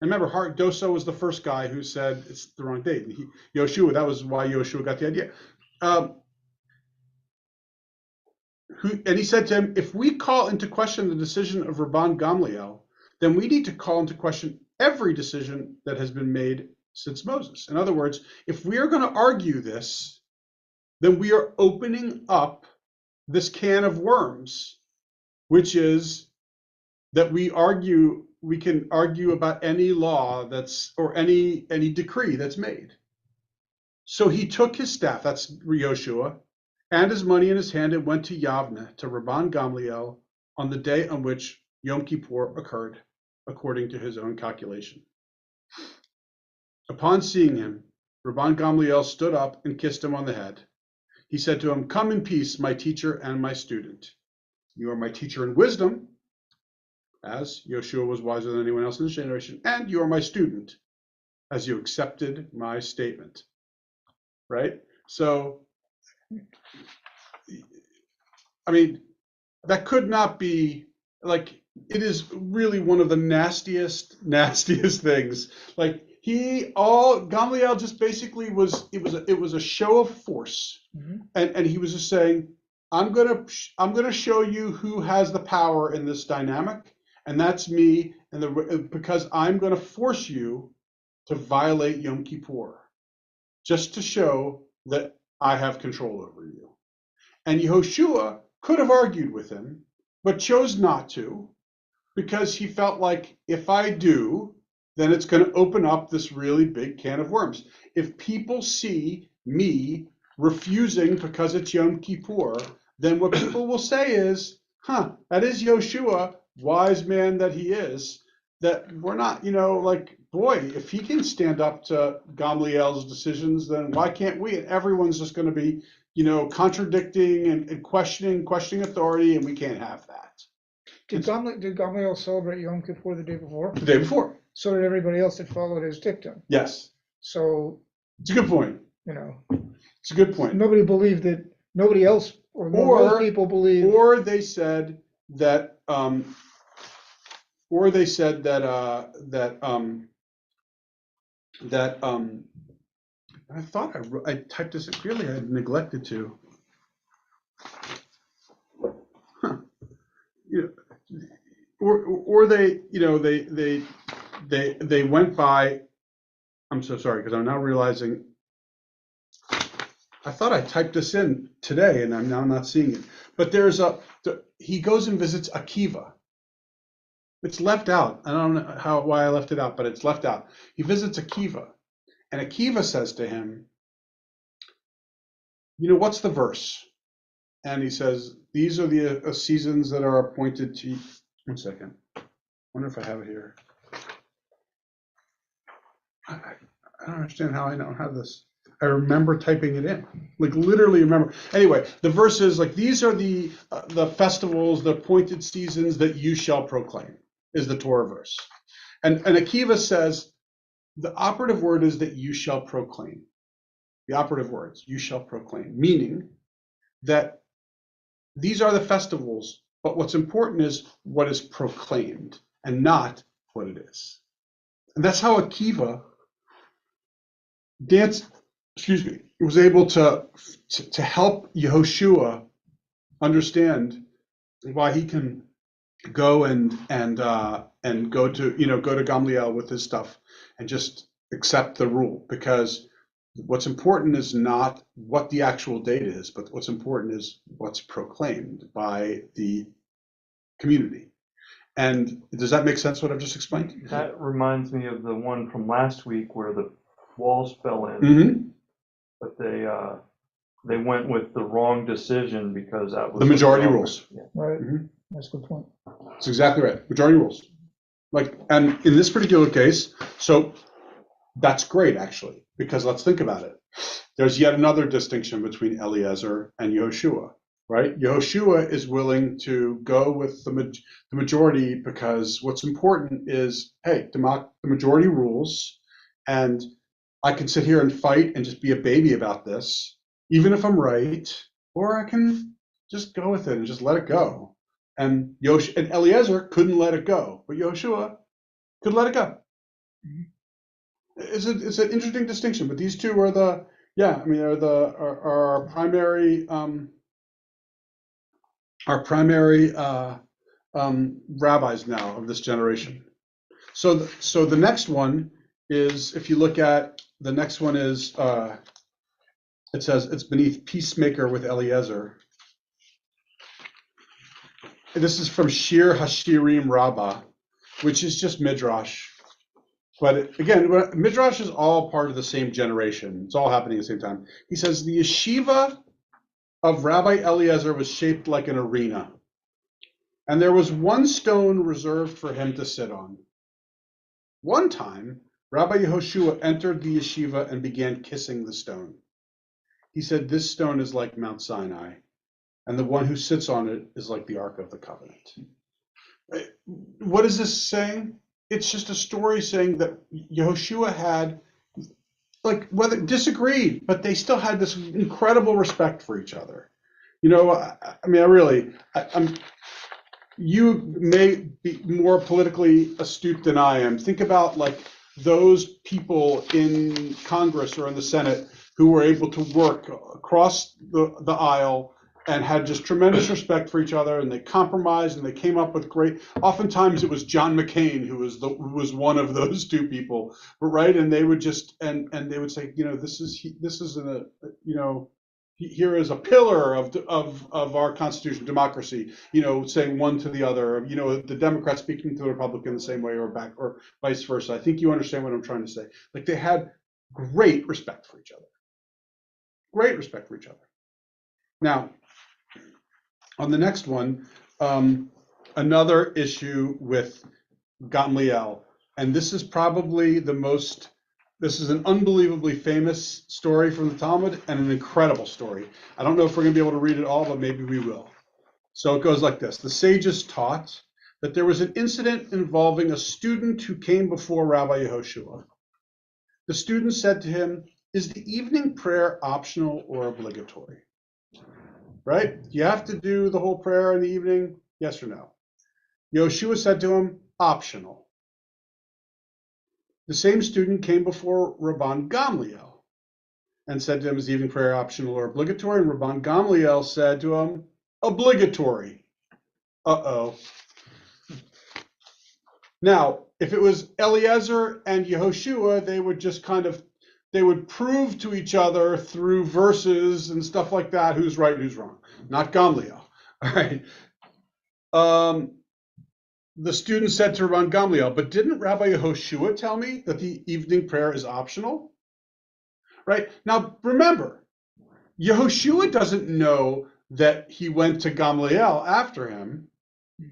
And remember, Dosa was the first guy who said it's the wrong date. And Yehoshua, that was why Yehoshua got the idea. And he said to him, if we call into question the decision of Rabban Gamliel, then we need to call into question every decision that has been made since Moses. In other words, if we are going to argue this, then we are opening up this can of worms, which is that we can argue about any law or any decree that's made. So he took his staff, that's Yehoshua, and his money in his hand and went to Yavne, to Rabban Gamliel, on the day on which Yom Kippur occurred, according to his own calculation. Upon seeing him, Rabban Gamliel stood up and kissed him on the head. He said to him, come in peace, my teacher and my student. You are my teacher in wisdom, as Yehoshua was wiser than anyone else in his generation, and you are my student, as you accepted my statement. Right? So, I mean, that could not be, like, it is really one of the nastiest things. Like, Gamliel just basically it was a show of force. Mm-hmm. And he was just saying, I'm gonna show you who has the power in this dynamic, and that's me, because I'm gonna force you to violate Yom Kippur, just to show that I have control over you. And Yehoshua could have argued with him, but chose not to, because he felt like, if I do, then it's going to open up this really big can of worms. If people see me refusing because it's Yom Kippur, then what people will say is, that is Yehoshua, wise man that he is, that we're not, like, boy, if he can stand up to Gamliel's decisions, then why can't we? And everyone's just going to be, contradicting and questioning authority, and we can't have that. Did Gamliel celebrate Yom Kippur the day before? The day before. So did everybody else that followed his dictum. Yes. So it's a good point. It's a good point. Nobody believed that. Nobody else, or most people believed. Or they said that. I thought I typed this, clearly I neglected to. Huh. You know, or they, you know, they went by, I'm so sorry, because I'm now realizing, I thought I typed this in today and I'm now not seeing it. But he goes and visits Akiva. It's left out. I don't know why I left it out, but it's left out. He visits Akiva, and Akiva says to him, you know, what's the verse? And he says, these are the seasons that are appointed to, 1 second. I wonder if I have it here. I don't understand how I don't have this. I remember typing it in, like literally remember. Anyway, the verse is like, these are the festivals, the appointed seasons that you shall proclaim, is the Torah verse. And Akiva says, the operative word is that you shall proclaim. The operative words, you shall proclaim, meaning that these are the festivals, but what's important is what is proclaimed and not what it is. And that's how Akiva was able to help Yehoshua understand why he can go and go to Gamliel with his stuff and just accept the rule, because what's important is not what the actual date is, but what's important is what's proclaimed by the community. And does that make sense, what I've just explained? That reminds me of the one from last week where the walls fell in, Mm-hmm. but they went with the wrong decision because that was The majority rules. Yeah. Right, Mhm. that's a good point. That's exactly right. Majority rules. Like, and in this particular case, so that's great actually, because let's think about it. There's yet another distinction between Eliezer and Yehoshua, right? Yehoshua is willing to go with the majority because what's important is, hey, the majority rules, and I can sit here and fight and just be a baby about this, even if I'm right, or I can just go with it and just let it go. And Eliezer couldn't let it go, but Yehoshua could let it go. It's an interesting distinction, but these two are our primary rabbis now of this generation. So the next one is, if you look at the next one is, it says it's beneath peacemaker with Eliezer. This is from Shir Hashirim Rabbah, which is just Midrash. But again, Midrash is all part of the same generation. It's all happening at the same time. He says the yeshiva of Rabbi Eliezer was shaped like an arena, and there was one stone reserved for him to sit on. One time, Rabbi Yehoshua entered the yeshiva and began kissing the stone. He said, this stone is like Mount Sinai, and the one who sits on it is like the Ark of the Covenant. What is this saying? It's just a story saying that Yehoshua had, like, whether disagreed, but they still had this incredible respect for each other. You know, you may be more politically astute than I am. Think about like those people in Congress or in the Senate who were able to work across the aisle and had just tremendous respect for each other, and they compromised and they came up with great. Oftentimes it was John McCain who was one of those two people, right? And they would just and they would say, you know, this is here is a pillar of our Constitution, democracy. You know, saying one to the other. You know, the Democrat speaking to the Republican the same way, or vice versa. I think you understand what I'm trying to say. Like they had great respect for each other. Great respect for each other. Now, on the next one, another issue with Gamliel, and this is probably this is an unbelievably famous story from the Talmud and an incredible story. I don't know if we're going to be able to read it all, but maybe we will. So it goes like this. The sages taught that there was an incident involving a student who came before Rabbi Yehoshua. The student said to him, is the evening prayer optional or obligatory? Right? You have to do the whole prayer in the evening? Yes or no? Yehoshua said to him, optional. The same student came before Rabban Gamliel. and said to him, is evening prayer optional or obligatory? And Rabban Gamliel said to him, obligatory. Uh-oh. Now, if it was Eliezer and Yehoshua, they would just they would prove to each other through verses and stuff like that who's right and who's wrong. Not Gamliel. All right. The student said to Rabban Gamliel, but didn't Rabbi Yehoshua tell me that the evening prayer is optional? Right? Now, remember, Yehoshua doesn't know that he went to Gamliel after him.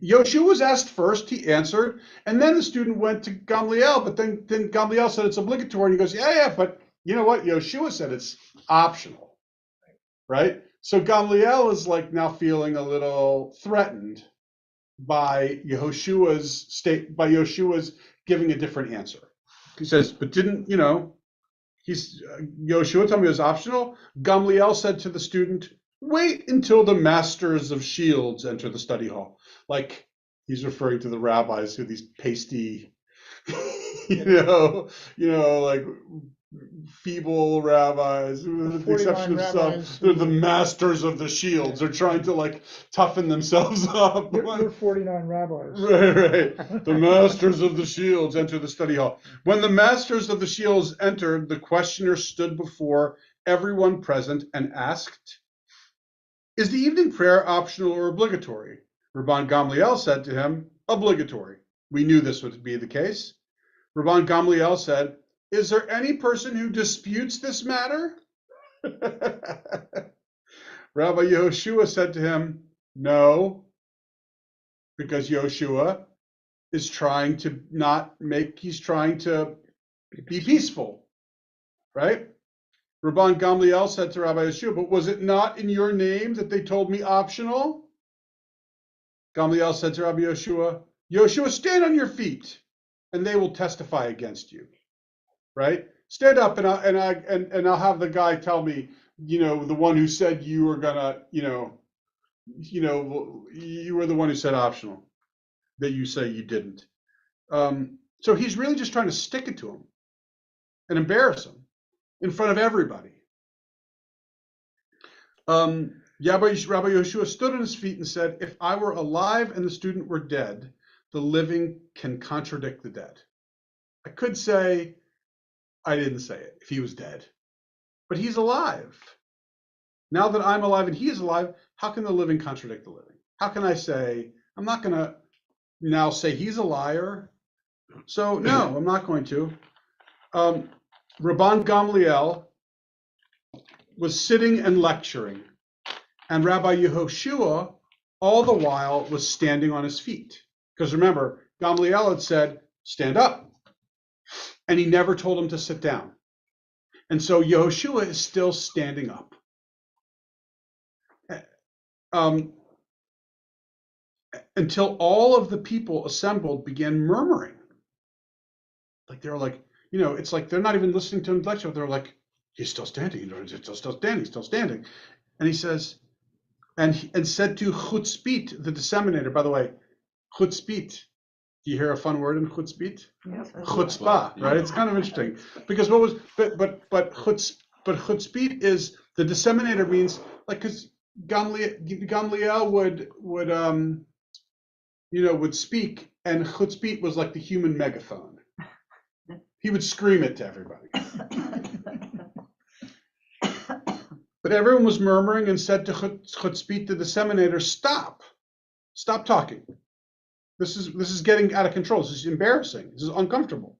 Yehoshua was asked first, he answered, and then the student went to Gamliel, but then Gamliel said it's obligatory, and he goes, yeah, but you know what? Yehoshua said it's optional, right? So Gamliel is like now feeling a little threatened by Yehoshua's giving a different answer. He says, but didn't, Yehoshua told me it was optional. Gamliel said to the student, wait until the masters of shields enter the study hall. Like he's referring to the rabbis who these pasty, like feeble rabbis, with the exception of some, they're the masters of the shields. They're trying to like toughen themselves up. There are 49 rabbis. Right. The masters of the shields enter the study hall. When the masters of the shields entered, the questioner stood before everyone present and asked, is the evening prayer optional or obligatory? Rabban Gamliel said to him, obligatory. We knew this would be the case. Rabban Gamliel said, is there any person who disputes this matter? Rabbi Yehoshua said to him, no, because Yehoshua is trying to he's trying to be peaceful, right? Rabban Gamliel said to Rabbi Yehoshua, but was it not in your name that they told me optional? Gamliel said to Rabbi Yehoshua, Yehoshua, stand on your feet, and they will testify against you. Right? Stand up, and I'll have the guy tell me, the one who said you were gonna, you were the one who said optional, that you say you didn't. So he's really just trying to stick it to him and embarrass him in front of everybody. Rabbi Yehoshua stood on his feet and said, if I were alive and the student were dead, the living can contradict the dead. I could say, I didn't say it if he was dead, but he's alive. Now that I'm alive and he is alive, how can the living contradict the living? How can I say, I'm not going to now say he's a liar? So no, I'm not going to. Rabban Gamliel was sitting and lecturing, and Rabbi Yehoshua all the while was standing on his feet. Because remember, Gamliel had said, stand up. And he never told him to sit down. And so Yehoshua is still standing up. Until all of the people assembled began murmuring. Like they're like, it's like they're not even listening to him lecture. They're like, he's still standing, he's still standing. And he says, and said to Chutzpit, the disseminator, by the way, Chutzpit, do you hear a fun word in chutzpit? Yes. Chutzpah, right? It's kind of interesting because but chutzpit is the disseminator means like because Gamliel would speak, and chutzpit was like the human megaphone. He would scream it to everybody. But everyone was murmuring and said to Chutzpit, the disseminator, stop talking. This is getting out of control. This is embarrassing. This is uncomfortable.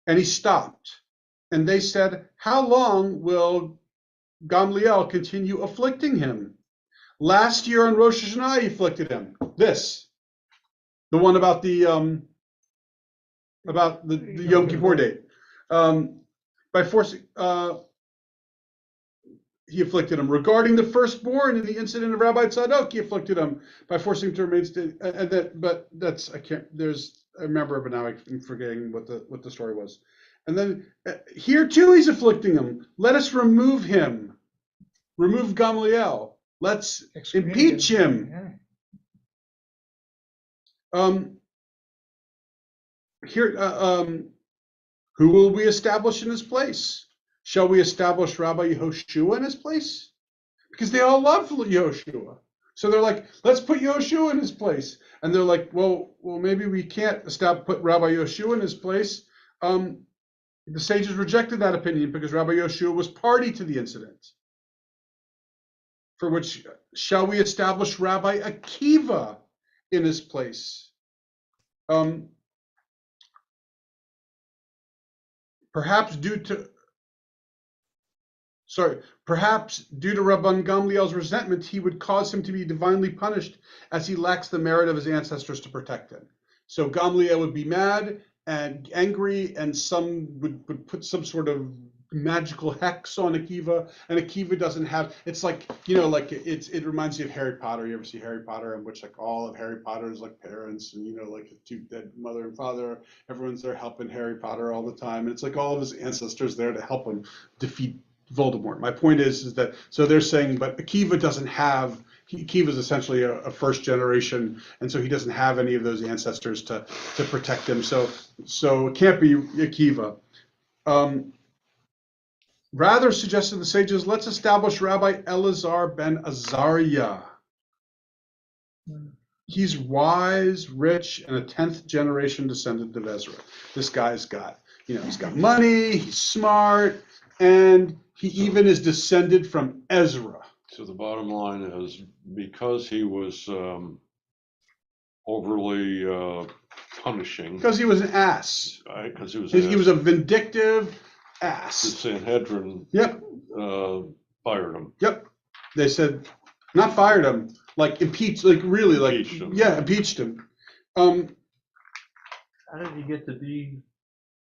And he stopped. And they said, how long will Gamliel continue afflicting him? Last year on Rosh Hashanah, he afflicted him. The one about the Yom Kippur date. By forcing, he afflicted him. Regarding the firstborn in the incident of Rabbi Tzadok, he afflicted him by forcing him to remain steady. I remember, but now I'm forgetting what the story was. And then here too, he's afflicting him. Let us remove him. Remove Gamliel. Let's impeach him. Who will we establish in his place? shall we establish Rabbi Yehoshua in his place? Because they all love Yehoshua. So they're like, let's put Yehoshua in his place. And they're like, well, maybe we can't put Rabbi Yehoshua in his place. The sages rejected that opinion because Rabbi Yehoshua was party to the incident. For which, shall we establish Rabbi Akiva in his place? Perhaps due to Rabban Gamliel's resentment, he would cause him to be divinely punished, as he lacks the merit of his ancestors to protect him. So Gamliel would be mad and angry, and some would put some sort of magical hex on Akiva, and Akiva doesn't have. It's like, like it reminds you of Harry Potter. You ever see Harry Potter, in which like all of Harry Potter's like parents, and like his two dead mother and father, everyone's there helping Harry Potter all the time, and it's like all of his ancestors there to help him defeat Voldemort. My point is that, so they're saying, but Akiva doesn't have. Akiva is essentially a first generation, and so he doesn't have any of those ancestors to protect him. So it can't be Akiva. Rather, suggested the sages, let's establish Rabbi Elazar ben Azariah. He's wise, rich, and a 10th generation descendant of Ezra. This guy's got, he's got money, he's smart, and he even is descended from Ezra. So the bottom line is, because he was overly punishing. Because he was an ass. Right, because he was a vindictive ass. The Sanhedrin fired him. Yep. They said, not fired him, like impeached, like really, like, Impeached him. Yeah, impeached him. How did he get to be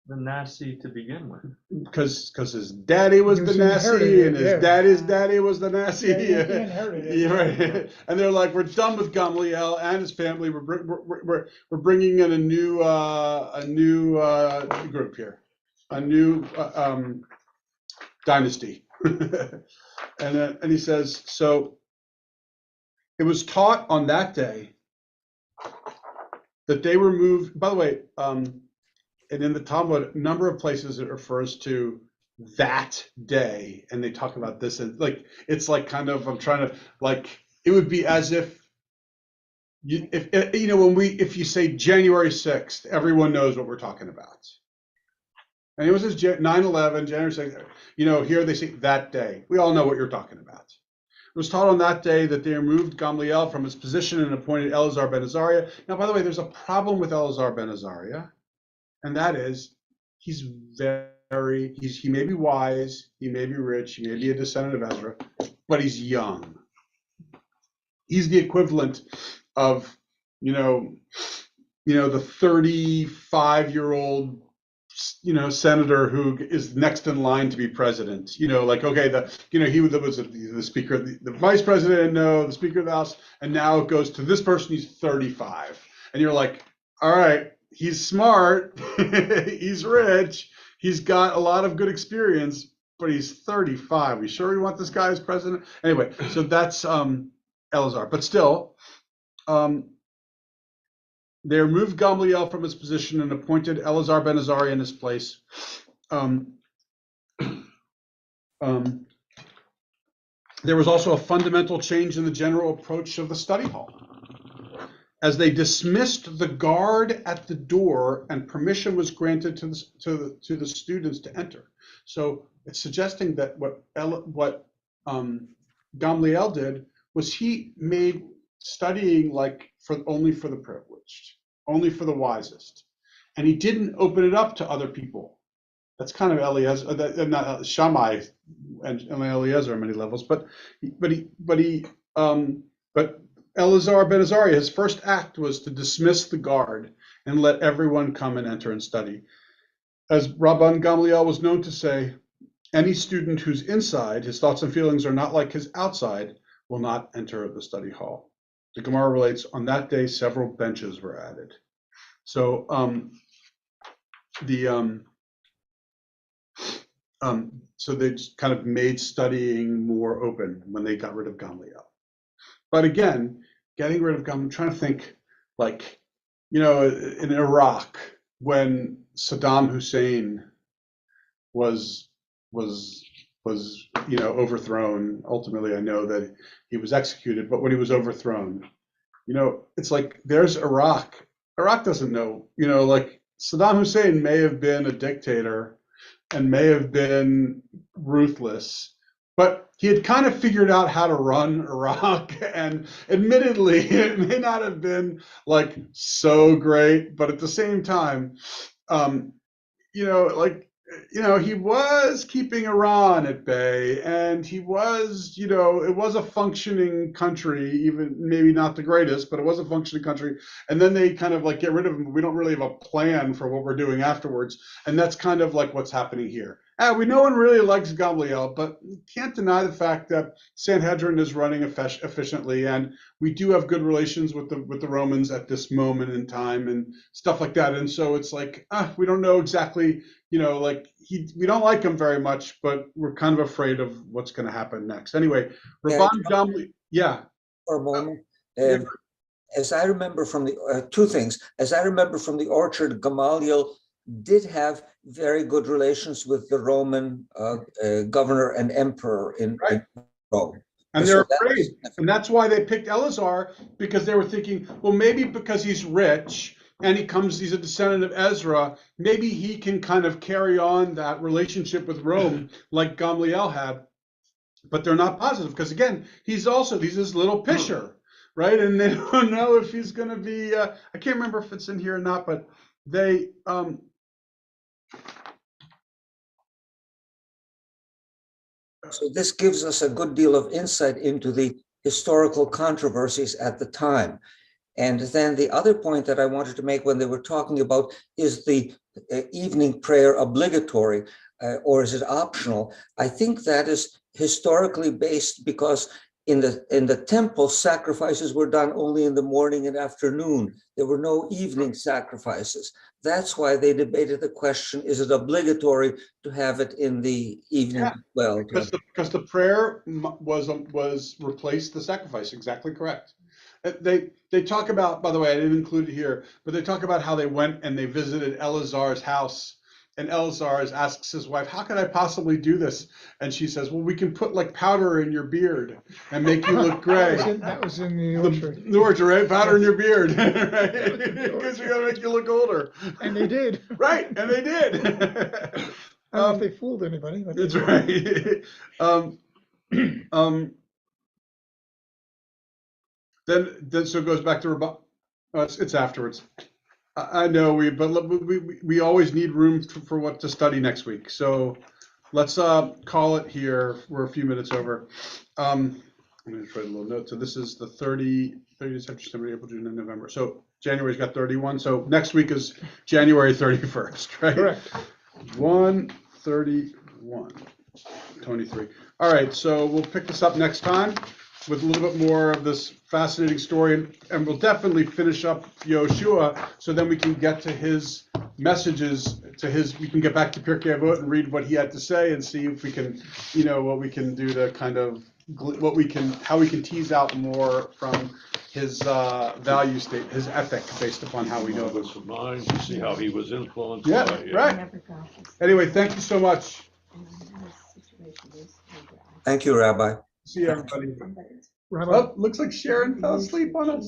the Nasi to begin with? Because his daddy was the Nasi, and his daddy's daddy was the Nasi. Yeah, he inherited it. Yeah, right. And they're like, we're done with Gamliel and his family. We're bringing in a new group here, a new dynasty. And he says, so it was taught on that day that they were moved. By the way, and in the Talmud, a number of places it refers to that day, and they talk about this, and like it's like kind of, I'm trying to, like, it would be as if if you say January 6th, everyone knows what we're talking about. And it was this 9/11, January 6th. Here they say that day. We all know what you're talking about. It was taught on that day that they removed Gamliel from his position and appointed Elazar ben Azariah. Now, by the way, there's a problem with Elazar ben Azariah. And that is, he may be wise, he may be rich, he may be a descendant of Ezra, but he's young. He's the equivalent of, the 35-year-old, senator who is next in line to be president. He was the speaker, the vice president, the speaker of the House, and now it goes to this person, he's 35. And you're like, all right, he's smart, he's rich, he's got a lot of good experience, but he's 35. We sure we want this guy as president? Anyway, so that's Elazar. But still, they removed Gamliel from his position and appointed Elazar ben Azariah in his place. There was also a fundamental change in the general approach of the study hall, as they dismissed the guard at the door and permission was granted to the students to enter. So it's suggesting that what Gamliel did was he made studying only for the privileged, only for the wisest, and he didn't open it up to other people. That's kind of Eliezer, not Shammai and Eliezer on many levels, but Elazar ben Azariah, his first act was to dismiss the guard and let everyone come and enter and study. As Rabban Gamliel was known to say, any student whose inside, his thoughts and feelings are not like his outside, will not enter the study hall. The Gemara relates, on that day, several benches were added. So so they just kind of made studying more open when they got rid of Gamliel. But again, getting rid of Gamliel, I'm trying to think, in Iraq, when Saddam Hussein was was overthrown. Ultimately, I know that he was executed, but when he was overthrown, it's like there's Iraq. Iraq doesn't know, like Saddam Hussein may have been a dictator and may have been ruthless, but he had kind of figured out how to run Iraq. And admittedly, it may not have been like so great, but at the same time, he was keeping Iran at bay, and he was, it was a functioning country, even maybe not the greatest, but it was a functioning country. And then they kind of like get rid of him. We don't really have a plan for what we're doing afterwards. And that's kind of like what's happening here. No one really likes Gamliel, but you can't deny the fact that Sanhedrin is running efficiently, and we do have good relations with the Romans at this moment in time and stuff like that. And so it's like, we don't know exactly, we don't like him very much, but we're kind of afraid of what's going to happen next. Anyway, Rabban Gamliel, yeah. For a moment. As I remember from the two things, as I remember from the orchard, Gamaliel did have very good relations with the Roman governor and emperor in Rome. And they're afraid. And that's why they picked Eleazar, because they were thinking, well, maybe because he's rich and he's a descendant of Ezra, maybe he can kind of carry on that relationship with Rome like Gamliel had. But they're not positive, because again, he's this little pisher, right? And they don't know if he's going to be, I can't remember if it's in here or not, but they, so this gives us a good deal of insight into the historical controversies at the time. And then the other point that I wanted to make when they were talking about, is the evening prayer obligatory or is it optional? I think that is historically based, because in the temple, sacrifices were done only in the morning and afternoon. There were no evening sacrifices. That's why they debated the question, is it obligatory to have it in the evening? Yeah, well, because the prayer was replaced the sacrifice. Exactly correct. They talk about, by the way, I didn't include it here, but they talk about how they went and they visited Eleazar's house, and Eleazar asks his wife, how could I possibly do this? And she says, well, we can put like powder in your beard and make you look gray. That was in the orchard. The orchard, right? Powder in your beard, right? Because we gotta make you look older. And they did. Right, and they did. I don't know if they fooled anybody. But That's right. Then so it goes back to Rabbi. It's afterwards. I know we always need room for what to study next week. So let's call it here. We're a few minutes over. I'm going to try a little note. So this is the 30 December, April, June, and November. So January's got 31. So next week is January 31st, right? correct. 131, 23. All right, so we'll pick this up next time with a little bit more of this fascinating story, and we'll definitely finish up Yoshua, so then we can get to his messages, we can get back to Pirkei Avot and read what he had to say and see if we can, what we can do to kind of, how we can tease out more from his value state, his ethic, based upon how we know this of mind, to see how he was influenced Yeah, by right. Anyway, thank you so much. thank you, Rabbi. See you, everybody. Rabbi. Oh, looks like Sharon fell asleep on us.